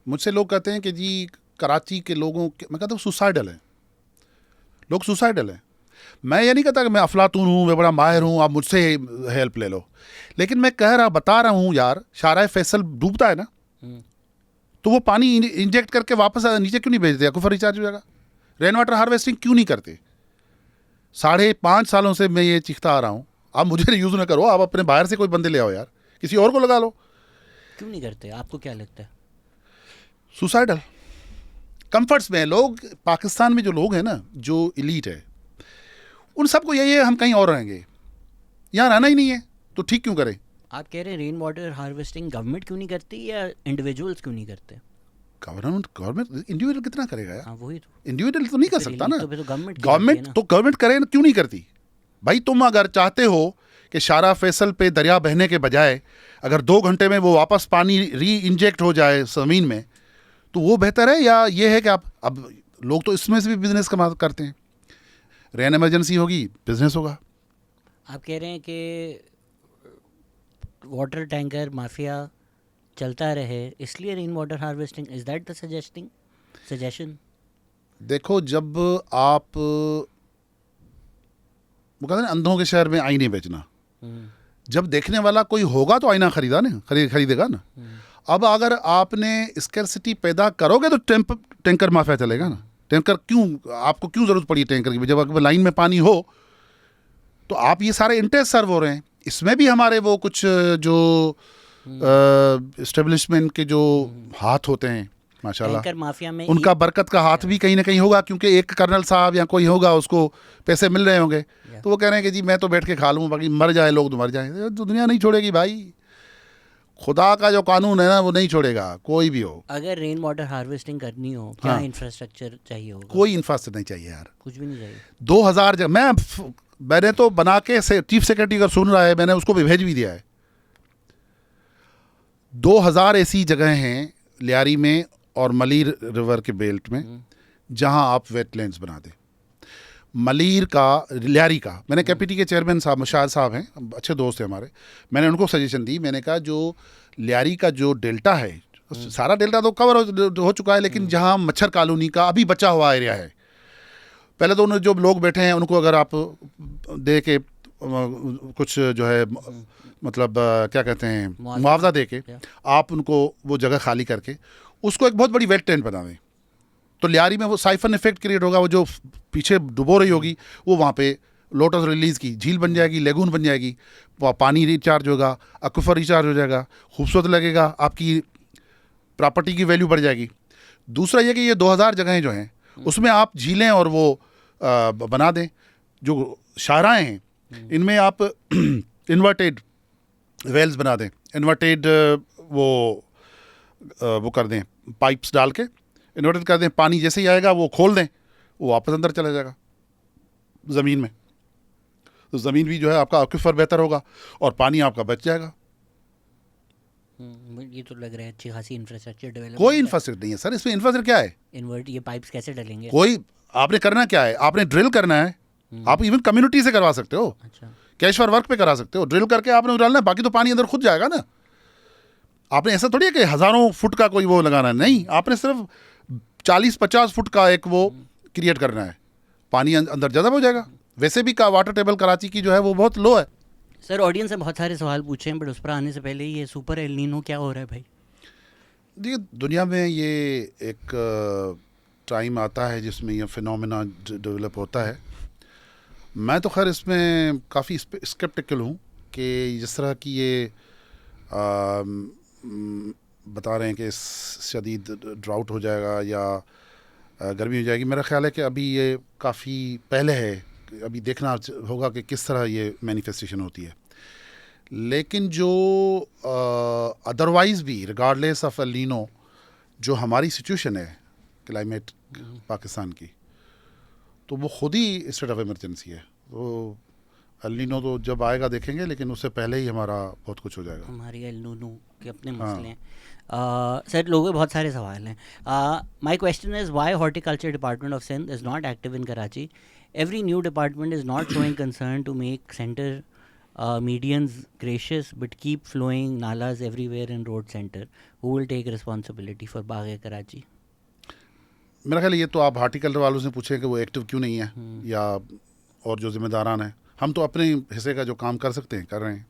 मुझसे लोग कहते हैं कि जी कराची के लोगों के, मैं कहता हूँ सुसाइडल है, लोग सुसाइडल हैं। मैं ये नहीं कहता कि मैं अफलातून हूँ, मैं बड़ा माहिर हूँ, आप मुझसे हेल्प ले लो, लेकिन मैं बता रहा हूँ यार, शाहराह फैसल डूबता है ना, तो वो पानी इंजेक्ट करके वापस नीचे क्यों नहीं भेजते? एक्वाफर रिचार्ज हो जाएगा। रेन वाटर हार्वेस्टिंग क्यों नहीं करते? 5.5 सालों से मैं ये चीखता आ रहा हूँ। आप मुझे यूज़ ना करो, आप अपने बाहर से कोई बंदे ले आओ यार, किसी और को लगा लो। क्यों नहीं करते? आपको क्या लगता है? सुसाइडल कंफर्ट्स में लोग, पाकिस्तान में जो लोग हैं ना, जो इलीट है, उन सबको यही है हम कहीं और रहेंगे, यहाँ रहना ही नहीं है, तो ठीक क्यों करें? आप कह रहे हैं रेन वाटर हार्वेस्टिंग गवर्नमेंट क्यों नहीं करती या इंडिविजुअल्स क्यों नहीं करते? गवर्नमेंट इंडिविजुअल कितना करेगा यार? हाँ वही तो, इंडिविजुअल तो नहीं कर सकता ना। गवर्नमेंट तो गवर्नमेंट करे ना, क्यों नहीं करती भाई? तुम अगर चाहते हो कि शाहराह फैसल पे दरिया बहने के बजाय अगर 2 घंटे में वो वापस पानी री इंजेक्ट हो जाए ज़मीन में, तो वो बेहतर है, या ये है कि आप, अब लोग तो इसमें से भी बिजनेस करते हैं। रेन इमरजेंसी होगी, बिजनेस होगा। आप कह रहे हैं कि वाटर टैंकर माफिया चलता रहे इसलिए rain water harvesting, is that the suggestion? देखो, जब आप, वो कहते हैं अंधों के शहर में आईने बेचना, जब देखने वाला कोई होगा तो आईना खरीदेगा ना। अब अगर आपने स्कैर्सिटी पैदा करोगे तो टैंकर माफिया चलेगा ना। टैंकर क्यों, आपको क्यों जरूरत पड़ी टैंकर की? जब अगर लाइन में पानी हो तो आप, ये सारे इंटरेस्ट सर्व हो रहे हैं। इसमें भी हमारे वो कुछ जो एस्टेब्लिशमेंट के जो हाथ होते हैं माशाल्लाह, टैंकर माफिया में उनका बरकत का हाथ भी कहीं ना कहीं होगा, क्योंकि एक कर्नल साहब या कोई होगा, उसको पैसे मिल रहे होंगे, तो वो कह रहे हैं कि जी मैं तो बैठ के खा लूँ, बाकी मर जाए लोग तो मर जाए। तो दुनिया नहीं छोड़ेगी भाई, खुदा का जो कानून है ना वो नहीं छोड़ेगा, कोई भी हो। अगर रेन वाटर हार्वेस्टिंग करनी हो, क्या इंफ्रास्ट्रक्चर चाहिए होगा? कोई इंफ्रास्ट्रक्चर नहीं चाहिए यार, कुछ भी नहीं चाहिए। 2000 मैंने तो बना के चीफ सेक्रेटरी अगर सुन रहा है, मैंने उसको भी भेज भी दिया है। 2000 ऐसी जगह हैं लियारी में और मलीर रिवर के बेल्ट में जहां आप वेटलैंड्स बना दें। मलीर का, लियारी का, मैंने कैपिटी के चेयरमैन साहब मुशाहिद साहब हैं, अच्छे दोस्त हैं हमारे, मैंने उनको सजेशन दी। मैंने कहा जो लियारी का जो डेल्टा है, सारा डेल्टा तो कवर हो चुका है, लेकिन जहां मच्छर कॉलोनी का अभी बचा हुआ एरिया है, पहले तो उन्हें जो लोग बैठे हैं उनको अगर आप दे के कुछ जो है मतलब क्या कहते हैं मुआवजा दे के आप उनको वो जगह खाली करके उसको एक बहुत बड़ी वेट टेंट बना दें, तो लियारी में वो साइफन इफेक्ट क्रिएट होगा। वो जो पीछे डुबो रही होगी वो वहाँ पे लोटस रिलीज़ की झील बन जाएगी, लेगून बन जाएगी, पानी रिचार्ज होगा, एक्वाफर रिचार्ज हो जाएगा, खूबसूरत लगेगा, आपकी प्रॉपर्टी की वैल्यू बढ़ जाएगी। दूसरा ये कि ये 2000 जगहें जो हैं उसमें आप झीलें और वो बना दें। जो शाहराएँ हैं इनमें आप इन्वर्टेड वेल्स बना दें, इन्वर्टेड वो कर दें, पाइप्स डाल के इन्वर्टेड कर दें, पानी जैसे ही आएगा वो खोल दें, वो वापस अंदर चला जाएगा ज़मीन में, तो ज़मीन भी जो है आपका एक्वाफर बेहतर होगा और पानी आपका बच जाएगा। ये तो लग रहा है अच्छी खासी इंफ्रास्ट्रक्चर डेवलप। कोई इंफ्रास्ट्रक्चर नहीं है सर, इसमें इंफ्रास्ट्रक्चर क्या है? इन्वर्ट, ये पाइप्स कैसे डलेंगे? कोई, आपने करना क्या है, आपने ड्रिल करना है, आप इवन कम्युनिटी से करवा सकते हो। अच्छा, कैश फॉर वर्क पे करा सकते हो, ड्रिल करके आपने डालना है, बाकी तो पानी अंदर खुद जाएगा ना। आपने ऐसा थोड़ी है कि हज़ारों फुट का कोई वो लगाना है, नहीं, आपने सिर्फ 40-50 फुट का एक वो क्रिएट करना है, पानी अंदर ज़्यादा हो जाएगा। वैसे भी का वाटर टेबल कराची की जो है वो बहुत लो है। सर ऑडियंस से बहुत सारे सवाल पूछे हैं, बट उस पर आने से पहले ये सुपर एल नीनो क्या हो रहा है भाई? देखिए, दुनिया में ये एक टाइम आता है जिसमें ये फिनोमेना डेवलप होता है। मैं तो खैर इसमें काफ़ी स्केप्टिकल हूँ कि जिस तरह की ये बता रहे हैं कि शदीद ड्राउट हो जाएगा या गर्मी हो जाएगी, मेरा ख्याल है कि अभी ये काफ़ी पहले है, अभी देखना होगा कि किस तरह ये मैनिफेस्टेशन होती है। लेकिन जो अदरवाइज़ भी रिगार्डलेस ऑफ एल नीनो जो हमारी सिचुएशन है क्लाइमेट पाकिस्तान की, तो वो खुद ही स्टेट ऑफ इमरजेंसी है। तो एल नीनो तो जब आएगा देखेंगे, लेकिन उससे पहले ही हमारा बहुत कुछ हो जाएगा। हमारी एल नीनो के अपने हाँ। मसले हैं। सर लोगों के बहुत सारे सवाल हैं। My question is why horticulture department of Sindh is not active in Karachi? Every new department is not showing concern to make centre medians gracious but keep flowing nalas everywhere in road center. Who will take responsibility for Bagh-e-Karachi? मेरा ख्याल है ये तो आप horticulture वालों से पूछें कि वो एक्टिव क्यों नहीं है, या और जो जिम्मेदारान हैं। हम तो अपने हिस्से का जो काम कर सकते हैं कर रहे हैं।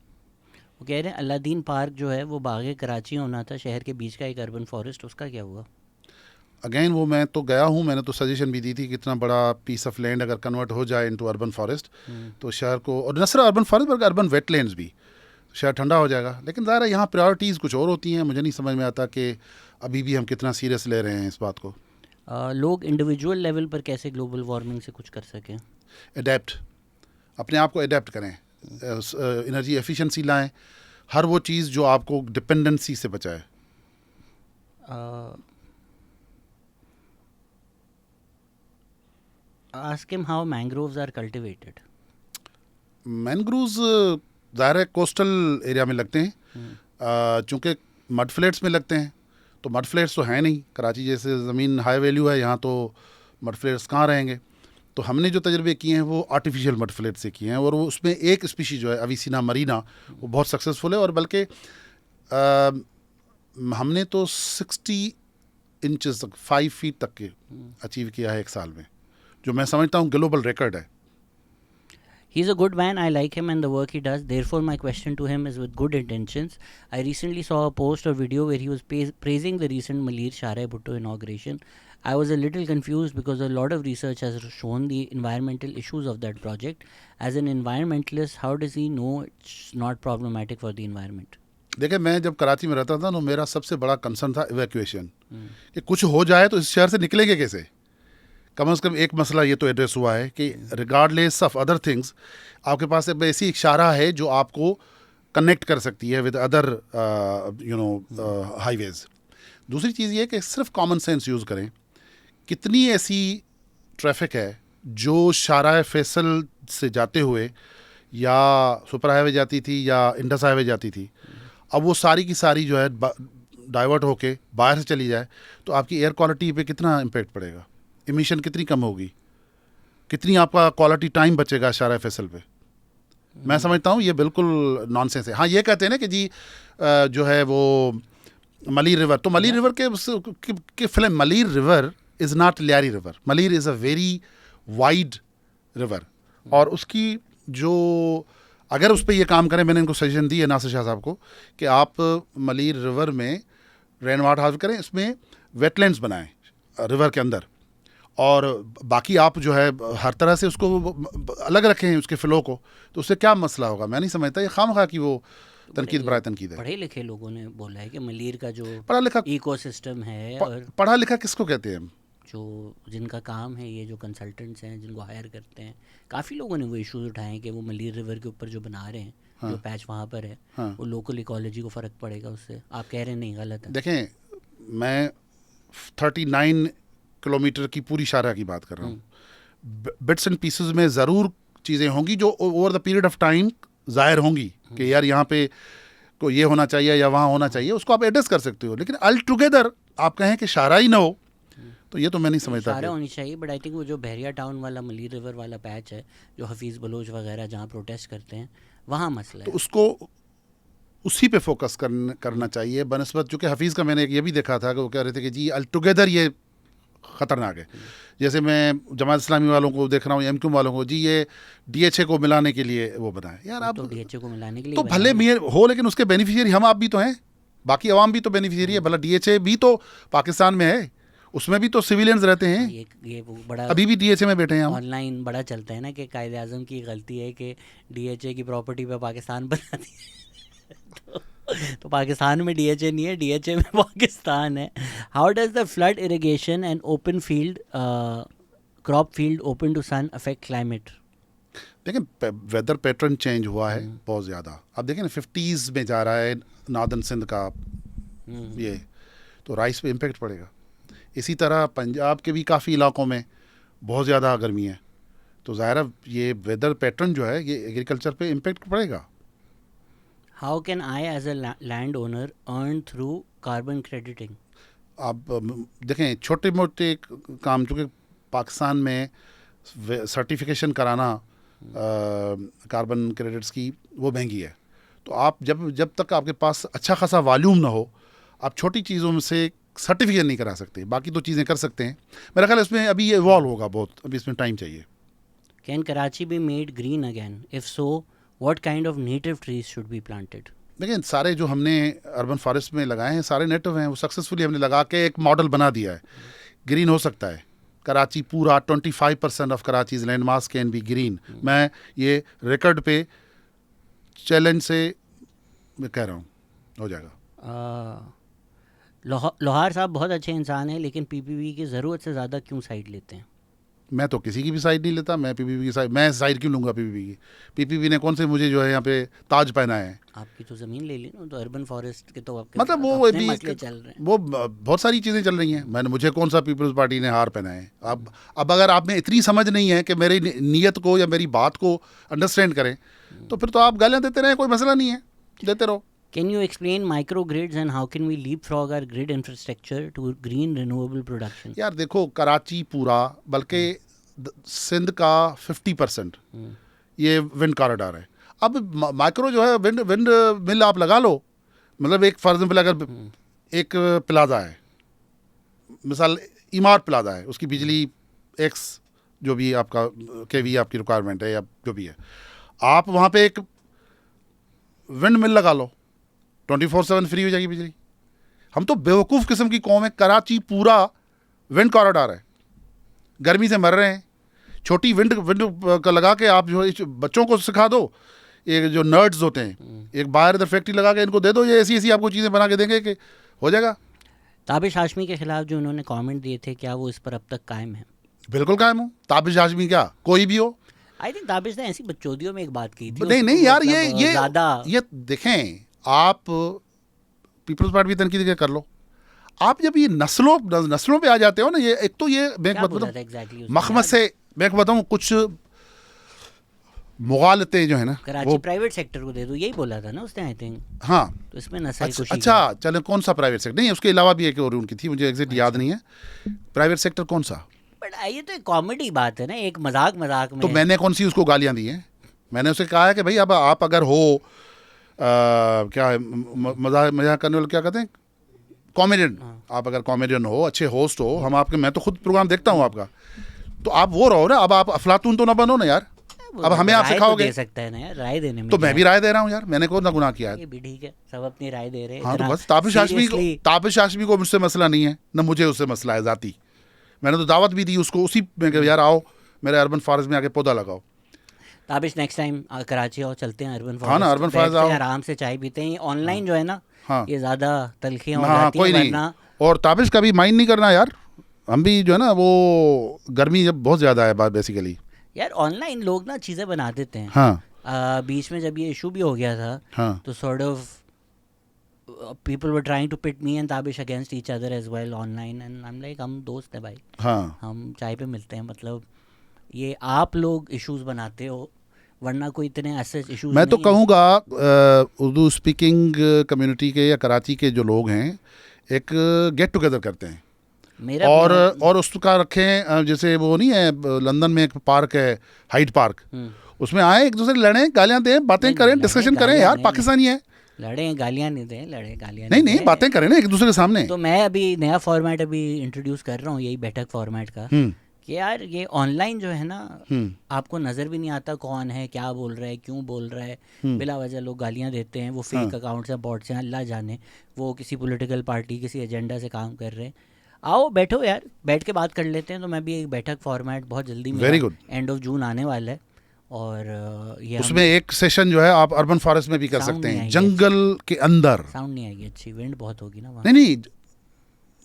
वो कह रहे हैं अलादीन पार्क जो है वो बाग-ए-कराची होना था, शहर के बीच का एक अर्बन फॉरेस्ट, उसका क्या हुआ? अगेन वो मैं तो गया हूँ, मैंने तो सजेशन भी दी थी कि इतना बड़ा पीस ऑफ लैंड अगर कन्वर्ट हो जाए इनटू अर्बन फॉरेस्ट तो शहर को, और न सिर्फ अर्बन फॉरेस्ट बल्कि अर्बन वेटलैंड्स भी, शहर ठंडा हो जाएगा। लेकिन ज़ाहिर है यहाँ प्रायोरिटीज़ कुछ और होती हैं। मुझे नहीं समझ में आता कि अभी भी हम कितना सीरियस ले रहे हैं इस बात को। लोग इंडिविजुअल लेवल पर कैसे ग्लोबल वार्मिंग से कुछ कर सकें? अडेप्ट, अपने आप को अडेप्ट करें, एनर्जी एफिशिएंसी लाएं, हर वो चीज़ जो आपको डिपेंडेंसी से बचाए। Ask him how mangroves are cultivated. Mangroves ज़ाहिर है कोस्टल एरिया में लगते हैं, चूँकि मड फ्लैट्स में लगते हैं। तो मड फ्लैट्स तो हैं नहीं, कराची जैसे ज़मीन हाई वैल्यू है यहाँ, तो मड फ्लैट्स कहाँ रहेंगे। तो हमने जो तजर्बे किए हैं वो आर्टिफिशियल मड फ्लैट से किए हैं, और वो उसमें एक स्पीशीज़ जो है अविसिना मरीना वो बहुत सक्सेसफुल है। और बल्कि हमने तो 60 इंचेस तक 5 फीट तक के अचीव किया है एक साल में, जो मैं समझता हूँ ग्लोबल रिकॉर्ड है। He's a good man. I like him and the work he does. Therefore, my question to him is with good intentions. I recently saw a post or video where he was praising the recent Malir Sharai Bhutto inauguration. I was a little confused because a lot of research has shown the environmental issues of that project. As an environmentalist, how does he know it's not problematic for the environment? देखिए, मैं जब कराची में रहता था तो मेरा सबसे बड़ा कंसर्न था इवैक्यूएशन, कि कुछ हो जाए तो इस शहर से निकलेंगे कैसे। कम से कम एक मसला ये तो एड्रेस हुआ है कि रिगार्डलेस ऑफ अदर थिंग्स आपके पास एक ऐसी एक शाहरा है जो आपको कनेक्ट कर सकती है विद अदर हाईवेज़। दूसरी चीज़ ये कि सिर्फ कॉमन सेंस यूज़ करें। कितनी ऐसी ट्रैफिक है जो शाहरा फैसल से जाते हुए या सुपर हाईवे जाती थी या इंडस हाईवे जाती थी, अब वो सारी की सारी जो है डाइवर्ट होके बाहर से चली जाए, तो आपकी एयर क्वालिटी पे कितना इम्पेक्ट पड़ेगा, इमिशन कितनी कम होगी, कितनी आपका क्वालिटी टाइम बचेगा शाहरा फैसल पे। मैं समझता हूँ ये बिल्कुल नॉनसेंस है। हाँ, ये कहते हैं ना कि जी जो है वो मलीर रिवर, तो मलीर रिवर के film Malir river is not Lyari river, Malir is a very wide river, और उसकी जो अगर उस पर ये काम करें, मैंने इनको सजेशन दी है नासिर शाह साहब को कि आप मलीर रिवर में रेन वाटर हार्वेस्ट करें, इसमें वेटलैंड्स बनाएं रिवर के अंदर, और बाकी आप जो है हर तरह से उसको अलग रखें उसके फ़्लो को, तो उससे क्या मसला होगा। मैं नहीं समझता ये खामखा की वो तनकीद बराए तनकीद है। पढ़े लिखे लोगों ने बोला है कि मलीर का जो पढ़ा लिखा इकोसिस्टम है, और पढ़ा लिखा किसको कहते हैं हम, जो जिनका काम है, ये जो कंसल्टेंट्स हैं जिनको हायर करते हैं, काफ़ी लोगों ने वो इश्यूज उठाए हैं कि वो मलीर रिवर के ऊपर जो बना रहे हैं, जो पैच वहाँ पर है, वो लोकल इकोलॉजी को फ़र्क पड़ेगा उससे। आप कह रहे हैं नहीं, गलत है। देखें, मैं 39 किलोमीटर की पूरी शाहरा की बात कर रहा हूँ। बिट्स एंड पीसेस में ज़रूर चीज़ें होंगी जो over the period of time ज़ाहिर होंगी कि यार यहाँ पे को ये होना चाहिए या वहाँ होना चाहिए, उसको आप एड्रेस कर सकते हो। लेकिन अल टुगेदर आप कहें कि शाहरा ही ना हो, तो ये तो मैं नहीं समझता सारा कि होनी चाहिए, बट आई थिंक वो जो बहरिया टाउन वाला मलिर रिवर वाला पैच है, जो हफीज़ बलोच वगैरह जहाँ प्रोटेस्ट करते हैं, वहाँ मसला तो है। उसको उसी पे फोकस करना चाहिए बनस्बत, चूँकि हफीज़ का मैंने एक ये भी देखा था कि वो कह रहे थे कि जी अल टुगेदर ये ख़तरनाक है। जैसे मैं जमात इस्लामी वालों को देख रहा हूँ, एमक्यू वालों को, जी ये डीएचए को मिलाने के लिए वो बनाए। यार आप तो डीएचए को मिलाने के लिए तो बनाया भले ना। मियाँ हो, लेकिन उसके बेनिफिशियरी हम आप भी तो हैं, बाकी अवाम भी तो बेनिफिशियरी है। भला डीएचए भी तो पाकिस्तान में है, उसमें भी तो सिविलियंस रहते हैं, ये वो बड़ा अभी भी डीएचए में बैठे हैं हम। ऑनलाइन बड़ा चलता है ना कि कायदे आज़म की गलती है कि डीएचए की प्रॉपर्टी पे पाकिस्तान बना दी तो पाकिस्तान में डीएचए नहीं है, डीएचए में पाकिस्तान है। How does the flood irrigation and open field crop field open to sun affect climate? लेकिन वेदर पैटर्न चेंज हुआ है बहुत ज़्यादा। अब देखें ना 50s में जा रहा है नॉर्दर्न सिंध का ये, तो राइस पे इम्पेक्ट पड़ेगा। इसी तरह पंजाब के भी काफ़ी इलाकों में बहुत ज़्यादा गर्मी है, तो ज़ाहिर है ये वेदर पैटर्न जो है ये एग्रीकल्चर पे इम्पेक्ट पड़ेगा। How can I as a land owner earn through carbon crediting? आप देखें छोटे मोटे काम, चूँकि पाकिस्तान में सर्टिफिकेशन कराना कार्बन क्रेडिट्स की वो महंगी है, तो आप जब तक आपके पास अच्छा खासा वॉल्यूम ना हो, आप छोटी चीज़ों में से सर्टिफिकेट नहीं करा सकते। बाकी तो चीज़ें कर सकते हैं। मेरा ख्याल है इसमें अभी ये इवॉल्व होगा बहुत, अभी इसमें टाइम चाहिए। Can Karachi be made green again? If so what kind of native trees should be planted? देखिए सारे जो हमने अर्बन फॉरेस्ट में लगाए हैं सारे नेटिव हैं, वो सक्सेसफुली हमने लगा के एक मॉडल बना दिया है। ग्रीन हो सकता है कराची पूरा, 25% of Karachi land mass can be green. मैं ये रिकॉर्ड पे चैलेंज से मैं कह रहा हूँ हो जाएगा। लोहार साहब बहुत अच्छे इंसान हैं, लेकिन पीपीपी की ज़रूरत से ज़्यादा क्यों साइड लेते हैं? मैं तो किसी की भी साइड नहीं लेता। मैं पीपीपी की साइड, मैं साइड क्यों लूँगा पीपीपी की? पीपीपी ने कौन से मुझे जो है यहाँ पे ताज पहनाया है? आपकी तो ज़मीन ले ली ना, तो अर्बन फॉरेस्ट के तो आपके मतलब वो अपने अभी मसले चल रहे हैं। वो बहुत सारी चीज़ें चल रही हैं। मैंने, मुझे कौन सा पीपल्स पार्टी ने हार पहना है? अब अगर आप में इतनी समझ नहीं है कि मेरी नीयत को या मेरी बात को अंडरस्टैंड करें, तो फिर तो आप गालियाँ देते रहें, कोई मसला नहीं है, देते रहो। Can you explain microgrids and how can we leapfrog our grid infrastructure to green renewable production? यार देखो कराची पूरा, बल्कि सिंध का 50% ये विंड कॉरिडोर है। अब माइक्रो जो है विंड मिल आप लगा लो। मतलब एक फॉर एग्जाम्पल अगर एक प्लाजा है, मिसाल इमारत प्लाजा है, उसकी बिजली एक्स जो भी आपका केवी आपकी रिक्वायरमेंट है या जो भी है, आप वहाँ पे एक विंड मिल लगा लो, 24/7 फ्री हो जाएगी बिजली। हम तो बेवकूफ़ किस्म की कौम है। कराची पूरा विंड कॉरिडोर है, गर्मी से मर रहे हैं। छोटी विंड का लगा के आप जो बच्चों को सिखा दो, ये जो नर्ड्स होते हैं, एक बाहर इधर फैक्ट्री लगा के इनको दे दो, ये ऐसी ऐसी आपको चीज़ें बना के देंगे कि हो जाएगा। ताबिश हाशमी के खिलाफ जो उन्होंने कमेंट दिए थे, क्या वो इस पर अब तक कायम है? बिल्कुल कायम हूँ। ताबिश हाशमी क्या, कोई भी हो। आई थिंक ताबिश ने ऐसी बच्चोदियों में एक बात की थी। नहीं नहीं यार, ये ज़्यादा ये देखें, आप पीपल्स पार्टी भी तनकीद कर लो। आप जब ये नस्लों पे आ जाते हो ना, ये एक तो ये मैं बताऊँ मखमस से मैं बताऊँ कुछ मुगालते जो है ना, कराची प्राइवेट सेक्टर को दे दो, यही बोला था ना उसने आई थिंक। हाँ तो इसमें नस्ल कुशी अच्छा चले, कौन सा प्राइवेट सेक्टर? नहीं, उसके अलावा भी एक और उनकी थी, मुझे एग्जैक्ट याद नहीं है। प्राइवेट सेक्टर कौन सा? बट ये तो एक कॉमेडी बात है ना, एक मजाक में। तो मैंने कौन सी उसको गालियाँ दी हैं? मैंने उसे कहा है कि भाई अब आप अगर हो क्या है मजाक करने वाले क्या कहते हैं, कॉमेडियन, आप अगर कॉमेडियन हो, अच्छे होस्ट हो, हम आपके, मैं तो खुद प्रोग्राम देखता हूँ आपका, तो आप वो रहो ना। अब आप अफलातून तो ना बनो ना यार। अब हमें आप सिखाओगे, दे सकता है ना यार, राय देने में तो मैं भी राय दे रहा हूँ यार, मैंने कौन सा गुनाह किया है? ये भी ठीक है, सब अपनी राय दे रहे हैं। हाँ तो बस ताबिश हाशमी को मुझसे मसला नहीं है, ना मुझे उससे मसला है ज़ाती। मैंने तो दावत भी दी उसको, उसी में यार आओ मेरे अर्बन फॉरेस्ट में आके पौधा लगाओ। ताबिश नेक्स्ट टाइम कराची आओ, चलते हैं अर्बन फॉरेस्ट। हाँ ना, अर्बन फॉरेस्ट आओ, आराम से चाय पीते हैं। ऑनलाइन जो है ना, हाँ ये ज़्यादा तलखियाँ हो हाँ जाती कोई हैं, नहीं। और ताबिश का भी माइंड नहीं करना यार, हम भी जो है ना, वो गर्मी जब बहुत ज़्यादा है बेसिकली यार। ऑनलाइन लोग ना चीज़ें बना देते हैं। हाँ बीच में जब ये इशू भी हो गया था, हाँ तो sort of people were trying to pit me and Tabish against each other as well online, and I'm like, हम दोस्त हैं भाई, हाँ हम चाय पे मिलते हैं। मतलब ये आप लोग इश्यूज बनाते हो, वरना कोई इतने ऐसे इश्यूज मैं तो कहूँगा उर्दू स्पीकिंग कम्युनिटी के या कराची के जो लोग हैं, एक गेट टुगेदर करते हैं। मेरा और उसका रखें जैसे वो नहीं है लंदन में एक पार्क है हाइड पार्क, उसमें आए एक दूसरे लड़ें, गालियां दें, बातें नहीं, करें, लड़ें, डिस्कशन करें, गालियां यार नहीं, पाकिस्तानी है। लड़े गालियां नहीं दें, लड़े गालियां नहीं नहीं नहीं, दें। बातें करें ना एक दूसरे के सामने। तो मैं अभी नया फॉर्मेट अभी इंट्रोड्यूस कर रहा हूँ, यही बैठक फॉर्मेट का, कि यार ये ऑनलाइन जो है ना, आपको नज़र भी नहीं आता कौन है, क्या बोल रहा है, क्यों बोल रहा है, बिला वजह लोग गालियां देते हैं, वो फेक अकाउंट्स हैं, बॉट्स हैं, अल्लाह जाने वो किसी पॉलिटिकल पार्टी किसी एजेंडा से काम कर रहे हैं। आओ बैठो यार, बैठ के बात कर लेते हैं। तो मैं भी एक बैठक फॉर्मेट बहुत जल्दी very good, end of June आने वाला है, और ये उसमें एक सेशन जो है आप अर्बन फॉरेस्ट में भी कर सकते हैं, जंगल के अंदर। साउंड नहीं आएगी अच्छी, विंड बहुत होगी ना वहाँ। नहीं नहीं,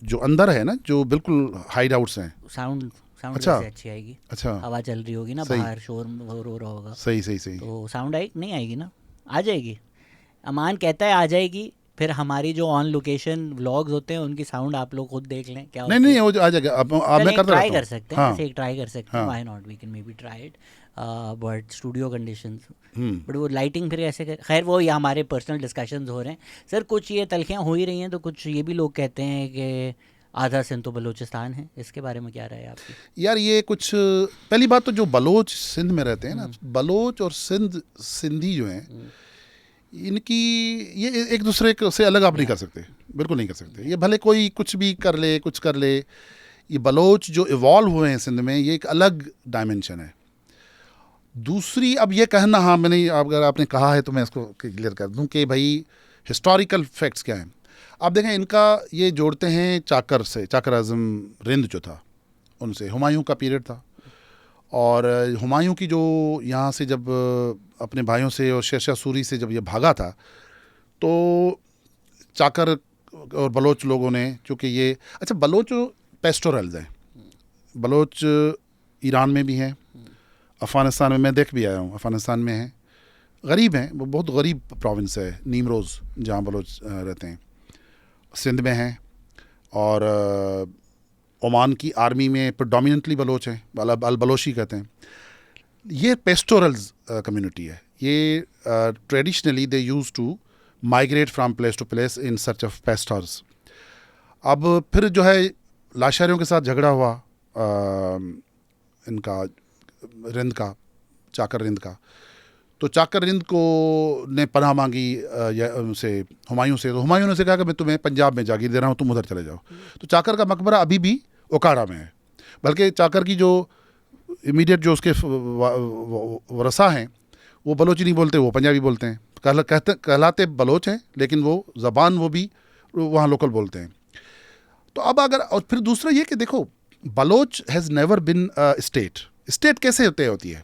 जो अंदर है ना, जो बिल्कुल हाइड आउट्स हैं, साउंड अच्छा अच्छी आएगी। अच्छा, हवा चल रही होगी ना बाहर, शोर हो रहा होगा, सही सही सही, तो साउंड नहीं आएगी ना, आ जाएगी। अमान कहता है आ जाएगी, फिर हमारी जो ऑन लोकेशन व्लॉग्स होते हैं उनकी साउंड आप लोग खुद देख लें क्या। नहीं नहीं, वो आ जाएगा, अब मैं करता ट्राई रहता कर सकते हैं, हाँ, ऐसे एक ट्राई कर सकते हैं, हाँ, why not, we can maybe try it, but studio conditions, hmm, but वो लाइटिंग फिर ऐसे खैर वो ये हमारे पर्सनल डिस्कशंस हो रहे हैं सर। कुछ ये तलखियाँ हो ही रही हैं, तो कुछ ये भी लोग कहते हैं कि आधा सिंध तो बलूचिस्तान है, इसके बारे में क्या राय है आपकी? यार ये कुछ, पहली बात तो जो बलोच सिंध में रहते हैं ना, बलोच और सिंधी जो हैं, इनकी ये एक दूसरे से अलग आप नहीं कर सकते, बिल्कुल नहीं कर सकते। ये भले कोई कुछ भी कर ले, कुछ कर ले, ये बलोच जो इवॉल्व हुए हैं सिंध में, ये एक अलग डायमेंशन है। दूसरी, अब ये कहना, हाँ मैंने, अगर आपने कहा है तो मैं इसको क्लियर कर दूं कि भाई हिस्टोरिकल फैक्ट्स क्या हैं। आप देखें, इनका ये जोड़ते हैं चाकर से, चाकर आज़म रिंद जो था उनसे, हुमायूं का पीरियड था, और हुमायूं की जो यहाँ से जब अपने भाइयों से और शेरशाह सूरी से जब ये भागा था, तो चाकर और बलोच लोगों ने, चूँकि ये, अच्छा बलोच पेस्टोरल्स हैं, बलोच ईरान में भी हैं, अफ़गानिस्तान में मैं देख भी आया हूँ, अफ़गानिस्तान में हैं, गरीब हैं, वो बहुत गरीब प्रोविंस है नीमरोज़ जहाँ बलोच रहते हैं, सिंध में हैं, और ओमान की आर्मी में प्रेडोमिनेंटली बलोच हैं, अल बलोशी कहते हैं। ये पेस्टोरल्स कम्युनिटी है, ये traditionally they use to migrate from place to place in search of pastures. अब फिर जो है लाशारियों के साथ झगड़ा हुआ इनका, रिंद का, चाकर रिंद का, तो चाकर रिंद को ने पनाह मांगी उनसे, हुमायूं से, तो हुमायूं ने से कहा कि मैं तुम्हें पंजाब में जागीर दे रहा हूँ, तुम उधर चले जाओ। तो चाकर का मकबरा अभी भी ओकाड़ा में है, बल्कि चाकर की जो इमीडिएट जो उसके वरसा हैं वो बलोची नहीं बोलते, वो पंजाबी बोलते हैं, कहलाते बलोच हैं, लेकिन वो ज़बान वो भी वहाँ लोकल बोलते हैं। तो अब अगर, और फिर दूसरा ये कि देखो, Baloch has never been state कैसे होती है,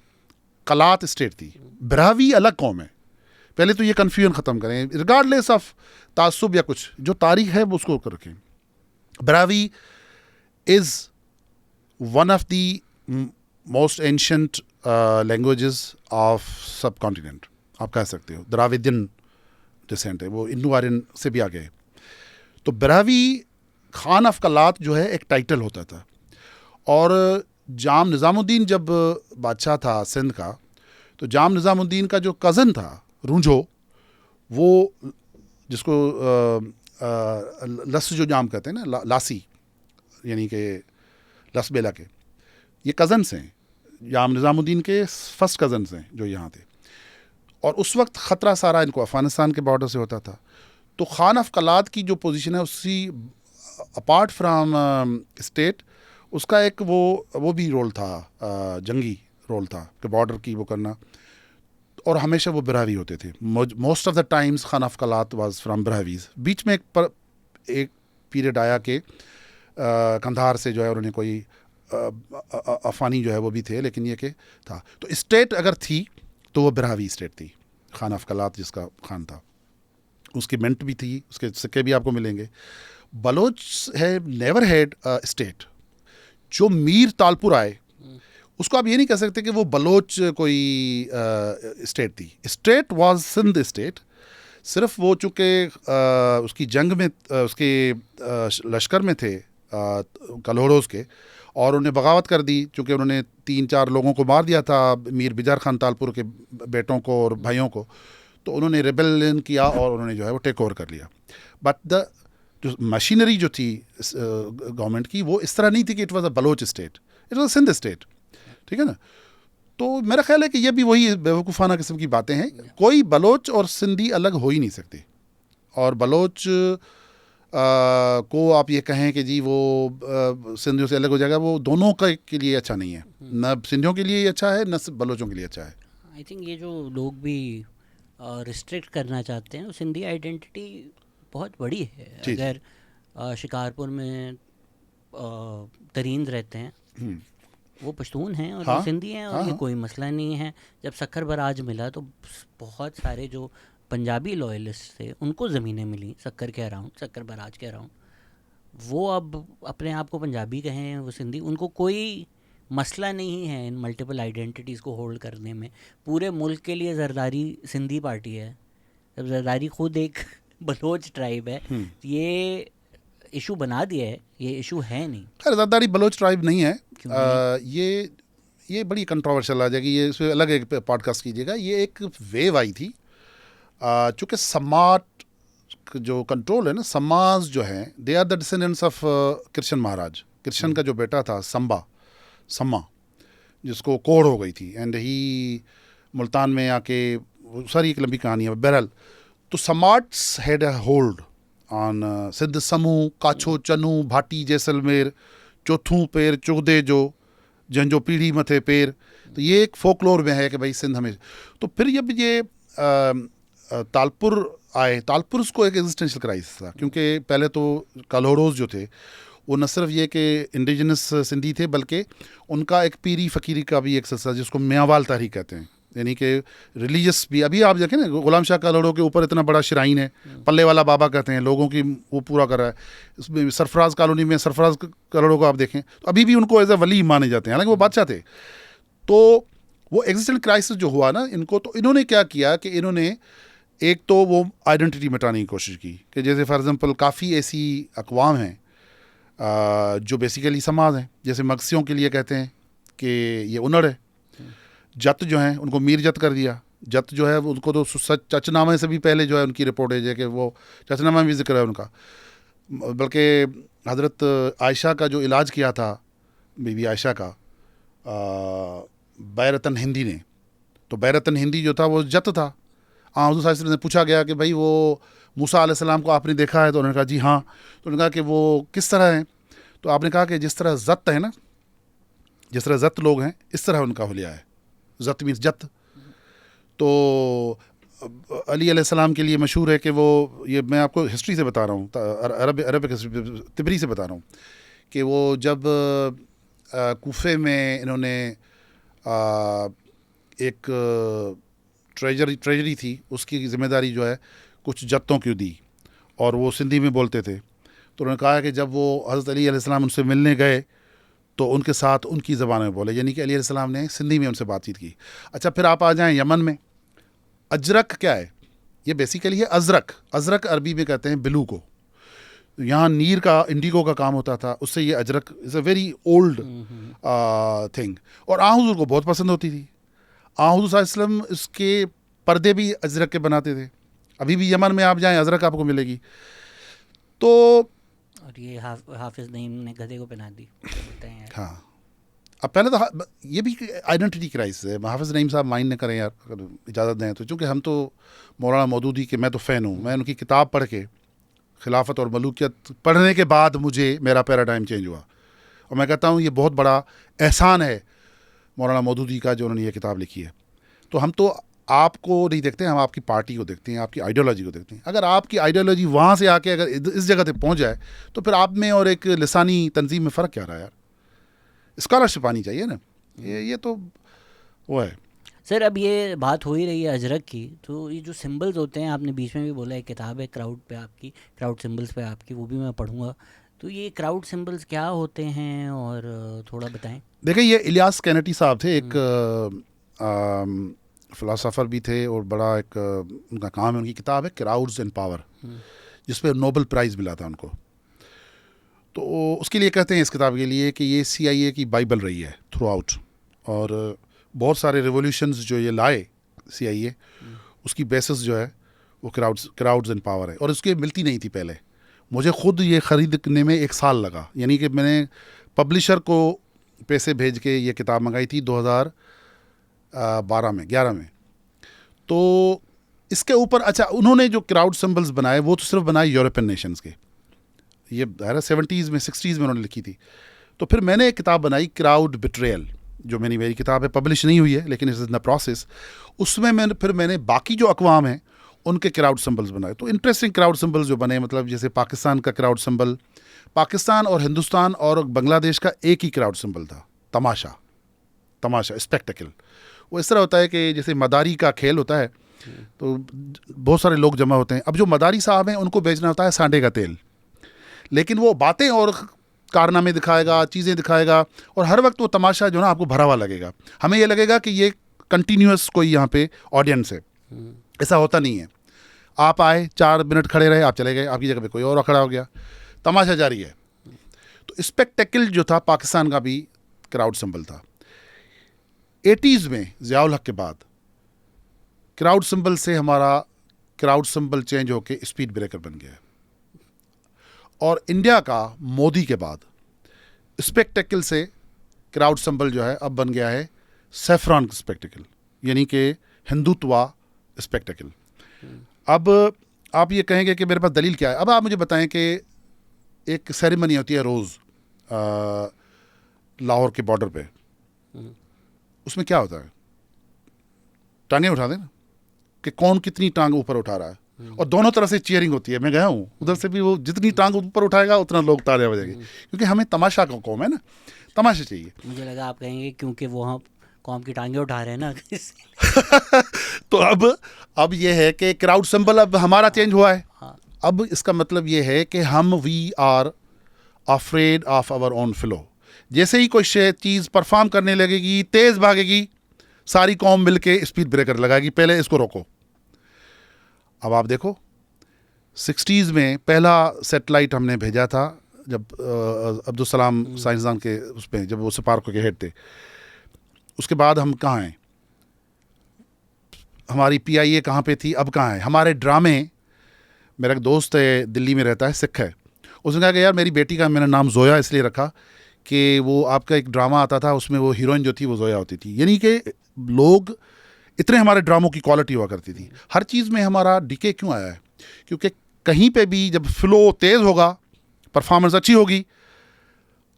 कलात स्टेट थी, ब्रावी अलग कौम है। पहले तो ये कन्फ्यूजन ख़त्म करें, रिगार्डलेस ऑफ तासुब या कुछ, जो तारीख है वो उसको रखें। Brahui is one of the most ancient languages of सब कॉन्टिनेंट, आप कह सकते हो, द्राविडियन डिसेंट है, वो इंडो आर्यन से भी आगे है। तो ब्रावी खान ऑफ कलात जो है एक टाइटल होता था, और जाम निज़ामुद्दीन जब बादशाह था सिंध का, तो जाम निज़ामुद्दीन का जो कज़न था रूंझो, वो जिसको लस जो जाम कहते हैं ना, लासी, यानी कि लसबेला के, ये कज़न्स हैं, जाम निज़ामुद्दीन के फर्स्ट कज़न्स हैं जो यहाँ थे। और उस वक्त ख़तरा सारा इनको अफ़गानिस्तान के बॉर्डर से होता था। तो खान ऑफ कलात की जो पोजीशन है, उसी अपार्ट फ्राम स्टेट, उसका एक वो भी रोल था, जंगी रोल था कि बॉर्डर की वो करना, और हमेशा वो ब्रावी होते थे। Most of the times Khan of Kalat was from Brahuis. बीच में एक पीरियड आया कि कंधार से जो है उन्होंने कोई अफ़ानी जो है वो भी थे, लेकिन ये कि था, तो स्टेट अगर थी तो वो ब्रावी स्टेट थी, खान ऑफ कलात जिसका खान था, उसकी मिंट भी थी, उसके सिक्के भी आपको मिलेंगे। बलोच है नेवर हैड स्टेट। जो मीर तालपुर आए, उसको आप ये नहीं कह सकते कि वो बलोच कोई स्टेट थी। State was Sindh state. सिर्फ वो चूँकि उसकी जंग में उसके लश्कर में थे कलोड़ोस के, और उन्हें बगावत कर दी, चूँकि उन्होंने 3-4 लोगों को मार दिया था, मीर बिजार खान तालपुर के बेटों को और भाइयों को, तो उन्होंने रिबेलियन किया और उन्होंने जो है वो टेक ओवर कर लिया। बट द जो मशीनरी जो थी गवर्नमेंट की, वो इस तरह नहीं थी कि it was a Baloch state, it was a Sindh state, ठीक है ना। तो मेरा ख्याल है कि ये भी वही बेवकूफ़ाना किस्म की बातें हैं। कोई बलोच और सिंधी अलग हो ही नहीं सकते, और बलोच को आप ये कहें कि जी वो सिंधियों से अलग हो जाएगा, वो दोनों के लिए अच्छा नहीं है, न सिंधियों के लिए ही अच्छा है, न बलोचों के लिए अच्छा है। आई थिंक ये जो लोग भी रिस्ट्रिक्ट करना चाहते हैं, सिंधी आइडेंटिटी बहुत बड़ी है। जी। अगर शिकारपुर में तरींद रहते हैं, वो पश्तून हैं और हाँ, वो सिंधी हैं, और हाँ, ये हाँ। कोई मसला नहीं है। जब सक्खर बराज मिला तो बहुत सारे जो पंजाबी लॉयलिस्ट थे उनको ज़मीनें मिली सक्खर के अराउंड, सक्खर बराज के अराउंड। वो अब अपने आप को पंजाबी कहें, वो सिंधी, उनको कोई मसला नहीं है इन मल्टीपल आइडेंटिटीज़ को होल्ड करने में। पूरे मुल्क के लिए जरदारी सिंधी पार्टी है, जब जरदारी खुद एक बलोच ट्राइब है। ये इशू बना दिया है, ये इशू है नहीं। खैर जरदारी बलोच ट्राइब नहीं है। क्यों नहीं? ये बड़ी कंट्रोवर्शियल आ जाएगी, ये इस पे अलग एक पॉडकास्ट कीजिएगा। ये एक वेव आई थी, चूँकि समाट जो कंट्रोल है ना, समाज जो है, they are the descendants of Krishna Maharaj. Krishna का जो बेटा था सम्मा, जिसको कोढ़ हो गई थी, एंड ही मुल्तान में आके, सारी एक लंबी कहानी है। बहरहाल, तो समाट्स हैड अ होल्ड ऑन सिद्ध समूह, काछो चनू, भाटी जैसलमेर, चौथू पेर चुगदे जो, जंजो पीढ़ी मथे पेर। तो ये एक फोकलोर में है कि भाई सिंध हमें। तो फिर जब ये तालपुर आए, तालपुर को एक एग्जिस्टेंशियल क्राइसिस था, क्योंकि पहले तो कालोड़ोज जो थे वो न सिर्फ ये कि इंडिजिनस सिंधी थे, बल्कि उनका एक पीरी फ़कीरी का भी एक सिलसिला, जिसको मियांवाल तहरीक कहते हैं, यानी कि रिलीजियस भी। अभी आप देखें ना, गुलाम शाह कालोड़ो के ऊपर इतना बड़ा श्राइन है, पल्ले वाला बाबा कहते हैं, लोगों की वो पूरा कर रहा है। इसमें सरफराज कॉलोनी में सरफराज कालोड़ो को आप देखें तो अभी भी उनको एज अ वली माने जाते हैं, हालांकि वो बादशाह थे। तो वो एग्जिस्टेंशियल क्राइसिस जो हुआ ना इनको, तो इन्होंने क्या किया कि इन्होंने एक तो वो आइडेंटिटी मिटाने की कोशिश की, कि जैसे फॉर एग्जांपल काफ़ी ऐसी अकवाम हैं जो बेसिकली समाज हैं, जैसे मगसियों के लिए कहते हैं कि ये उनड़ है। जत जो हैं उनको मीर जत कर दिया। जत जो है उनको तो चचनामे से भी पहले जो है उनकी रिपोर्ट है कि वो चचनामा में भी जिक्र है उनका। बल्कि हज़रत आयशा का जो इलाज किया था, बीबी आयशा का, बैरतन हिंदी ने, तो बैरतन हिंदी जो था वो जत था। हुज़ूर सल्लल्लाहु अलैहि वसल्लम से पूछा गया कि भाई वो मूसा अलैहिस्सलाम को आपने देखा है? तो उन्होंने कहा जी हाँ। तो उन्होंने कहा कि वो किस तरह हैं? तो आपने कहा कि जिस तरह जत है ना, जिस तरह जत लोग हैं, इस तरह उनका हुलिया है। जत मीन्स जत। तो अली अलैहिस्सलाम के लिए मशहूर है कि वो, ये मैं आपको हिस्ट्री से बता रहा हूँ, अरब तिबरी से बता रहा हूँ, कि वो जब कूफे में इन्होंने एक ट्रेजरी थी, उसकी ज़िम्मेदारी जो है कुछ जत्तों की दी, और वो सिंधी में बोलते थे। तो उन्होंने कहा कि जब वो हज़रत अली अलैहिस्सलाम उनसे मिलने गए तो उनके साथ उनकी ज़बान में बोले, यानी कि अली अलैहिस्सलाम ने सिंधी में उनसे बातचीत की। अच्छा, फिर आप आ जाएं यमन में। अजरक क्या है? ये बेसिकली है अजरक। अजरक अरबी में कहते हैं ब्लू को। यहाँ नीर का, इंडिगो का काम होता था, उससे ये Ajrak is a very old thing, और हुज़ूर को बहुत पसंद होती थी। हुज़ूर सल्लल्लाहु अलैहि वसल्लम इसके पर्दे भी अजरक के बनाते थे। अभी भी यमन में आप जाएं अजरक आपको मिलेगी। तो और ये हाफिज़ नईम ने गधे को पहना दी, बताएं यार। हाँ, अब पहले तो ये भी आइडेंटिटी क्राइसिस है। हाफिज़ नईम साहब माइंड न करें यार, अगर इजाज़त दें तो, चूँकि हम तो मौलाना मौदूदी के, मैं तो फ़ैन हूँ। मैं उनकी किताब पढ़ के, खिलाफत और मलूकियत पढ़ने के बाद मुझे मेरा पैराडाइम चेंज हुआ, और मैं कहता हूँ ये बहुत बड़ा एहसान है मौलाना मौदूदी का जो उन्होंने ये किताब लिखी है। तो हम तो आपको नहीं देखते, हम आपकी पार्टी को देखते हैं, आपकी आइडियोलॉजी को देखते हैं। अगर आपकी आइडियोलॉजी वहाँ से आके अगर इस जगह तक पहुँच जाए, तो फिर आप में और एक लिसानी तंजीम में फ़र्क क्या रहा यार? स्कॉलरशिप आनी चाहिए ना। ये तो वो है। सर, अब ये बात हो ही रही है अजरक की, तो ये जो सिंबल्स होते हैं, आपने बीच में भी बोला एक किताब है क्राउड पे आपकी, क्राउड सिंबल्स पे आपकी, वो भी मैं पढ़ूंगा। तो ये क्राउड सिंबल्स क्या होते हैं, और थोड़ा बताएं। देखिए, ये इलियास कैनेटी साहब थे, एक फ़िलासफ़र भी थे, और बड़ा एक उनका काम है, उनकी किताब है क्राउड्स एंड पावर, जिस पे नोबेल प्राइज़ मिला था उनको। तो उसके लिए कहते हैं इस किताब के लिए कि ये CIA की बाइबल रही है थ्रू आउट, और बहुत सारे रिवोल्यूशंस जो ये लाए CIA, उसकी बेसिस जो है वो क्राउड्स एंड पावर है। और उसके मिलती नहीं थी पहले, मुझे खुद ये ख़रीदने में 1 साल लगा, यानी कि मैंने पब्लिशर को पैसे भेज के ये किताब मंगाई थी 2012 में 11 में। तो इसके ऊपर अच्छा उन्होंने जो क्राउड सिंबल्स बनाए वो तो सिर्फ बनाए यूरोपियन नेशंस के, ये 70s में 60s में उन्होंने लिखी थी। तो फिर मैंने एक किताब बनाई क्राउड बिट्रेयल, जो मेरी किताब है, पब्लिश नहीं हुई है लेकिन इस इन द प्रोसेस। उसमें मैंने बाकी जो अक़वाम हैं उनके क्राउड सिंबल्स बनाए। तो इंटरेस्टिंग क्राउड सिंबल्स जो बने, मतलब जैसे पाकिस्तान का क्राउड सिंबल, पाकिस्तान और हिंदुस्तान और बांग्लादेश का एक ही क्राउड सिंबल था, तमाशा, स्पेक्टेकल। वो इस तरह होता है कि जैसे मदारी का खेल होता है तो बहुत सारे लोग जमा होते हैं। अब जो मदारी साहब हैं उनको बेचना होता है सांडे का तेल, लेकिन वो बातें और कारनामे दिखाएगा, चीज़ें दिखाएगा, और हर वक्त वो तमाशा जो ना आपको भरा हुआ लगेगा। हमें ये लगेगा कि ये कंटिन्यूअस कोई यहाँ पे ऑडियंस है, ऐसा होता नहीं है। आप आए, 4 मिनट खड़े रहे, आप चले गए, आपकी जगह पे कोई और खड़ा हो गया, तमाशा जारी है। तो स्पेक्टेकल जो था पाकिस्तान का भी क्राउड सिंबल था। 80s में ज़ियाउल हक के बाद क्राउड सिंबल से हमारा क्राउड सिंबल चेंज होके स्पीड ब्रेकर बन गया। और इंडिया का मोदी के बाद स्पेक्टेकल से क्राउड सिंबल जो है अब बन गया है सैफरॉन स्पेक्टेकल, यानी कि हिंदुत्वा स्पेक्टेकल। अब आप ये कहेंगे कि मेरे पास दलील क्या है। अब आप मुझे बताएं कि एक सेरेमनी होती है रोज़ लाहौर के बॉर्डर पे, उसमें क्या होता है, टांगें उठा दें ना, कि कौन कितनी टांग ऊपर उठा रहा है, और दोनों तरफ से चीयरिंग होती है। मैं गया हूँ उधर से भी, वो जितनी टांग ऊपर उठाएगा उतना लोग तालियां बजेंगे, क्योंकि हमें तमाशा का कौम है ना, तमाशा चाहिए। मुझे लगा आप कहेंगे क्योंकि वो हम कौम की टांगे उठा रहे हैं ना। तो अब ये है कि क्राउड सिंबल अब हमारा चेंज हुआ है। हाँ। अब इसका मतलब ये है कि we are afraid of our own flow. जैसे ही कोई चीज़ परफॉर्म करने लगेगी, तेज़ भागेगी, सारी कौम मिलके स्पीड ब्रेकर लगाएगी, पहले इसको रोको। अब आप देखो 60s में पहला सैटेलाइट हमने भेजा था, जब अब्दुल सलाम साइंसदान के उसमें, जब वो सिपार्को के हेड थे। उसके बाद हम कहाँ हैं, हमारी PIA कहाँ पे थी, अब कहाँ है। हमारे ड्रामे, मेरा एक दोस्त है दिल्ली में रहता है, सिख है, उसने कहा कि यार मेरी बेटी का मैंने नाम जोया इसलिए रखा कि वो आपका एक ड्रामा आता था, उसमें वो हीरोइन जो थी वो जोया होती थी। यानी कि लोग, इतने हमारे ड्रामों की क्वालिटी हुआ करती थी। हर चीज़ में हमारा डीके क्यों आया है, क्योंकि कहीं पे भी जब फ्लो तेज़ होगा, परफॉर्मेंस अच्छी होगी,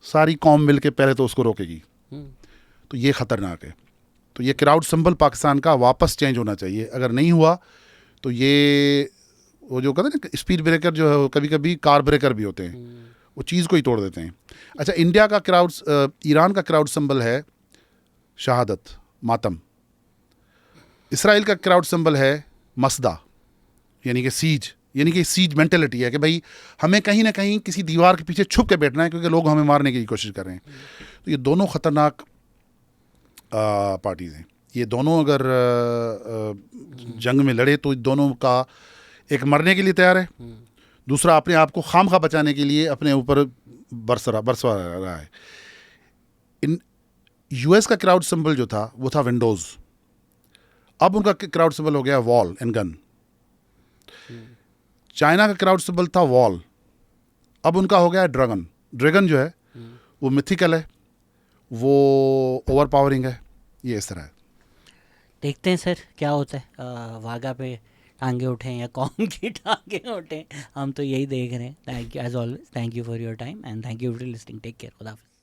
सारी कौम मिल के पहले तो उसको रोकेगी। तो ये ख़तरनाक है। तो ये क्राउड सिंबल पाकिस्तान का वापस चेंज होना चाहिए। अगर नहीं हुआ तो ये वो जो कहते हैं ना स्पीड ब्रेकर, जो है कभी कभी कार ब्रेकर भी होते हैं, वो चीज़ को ही तोड़ देते हैं। अच्छा, इंडिया का ईरान का क्राउड सिंबल है शहादत, मातम। इसराइल का क्राउड सिंबल है मसदा, यानी कि सीज, यानी कि सीज मेंटेलिटी है कि भाई हमें कहीं ना कहीं किसी दीवार के पीछे छुप के बैठना है, क्योंकि लोग हमें मारने की कोशिश कर रहे हैं। तो ये दोनों ख़तरनाक पार्टीज़ हैं। ये दोनों अगर जंग में लड़े तो दोनों का एक मरने के लिए तैयार है, दूसरा अपने आप को खामखा बचाने के लिए अपने ऊपर बरसवा रहा है। इन US का क्राउड सिंबल जो था वो था विंडोज़, अब उनका क्राउड सिंबल हो गया वॉल एंड गन। चाइना का क्राउड सिंबल था वॉल, अब उनका हो गया ड्रैगन। ड्रैगन जो है वो मिथिकल है, वो ओवर पावरिंग है, ये इस तरह है। देखते हैं सर क्या होता है, वाघा पे टांगे उठें या कौम की टांगे उठें, हम तो यही देख रहे हैं। Thank you as always, thank you for your time and thank you for listening. Take care, खुदा हाफिज़।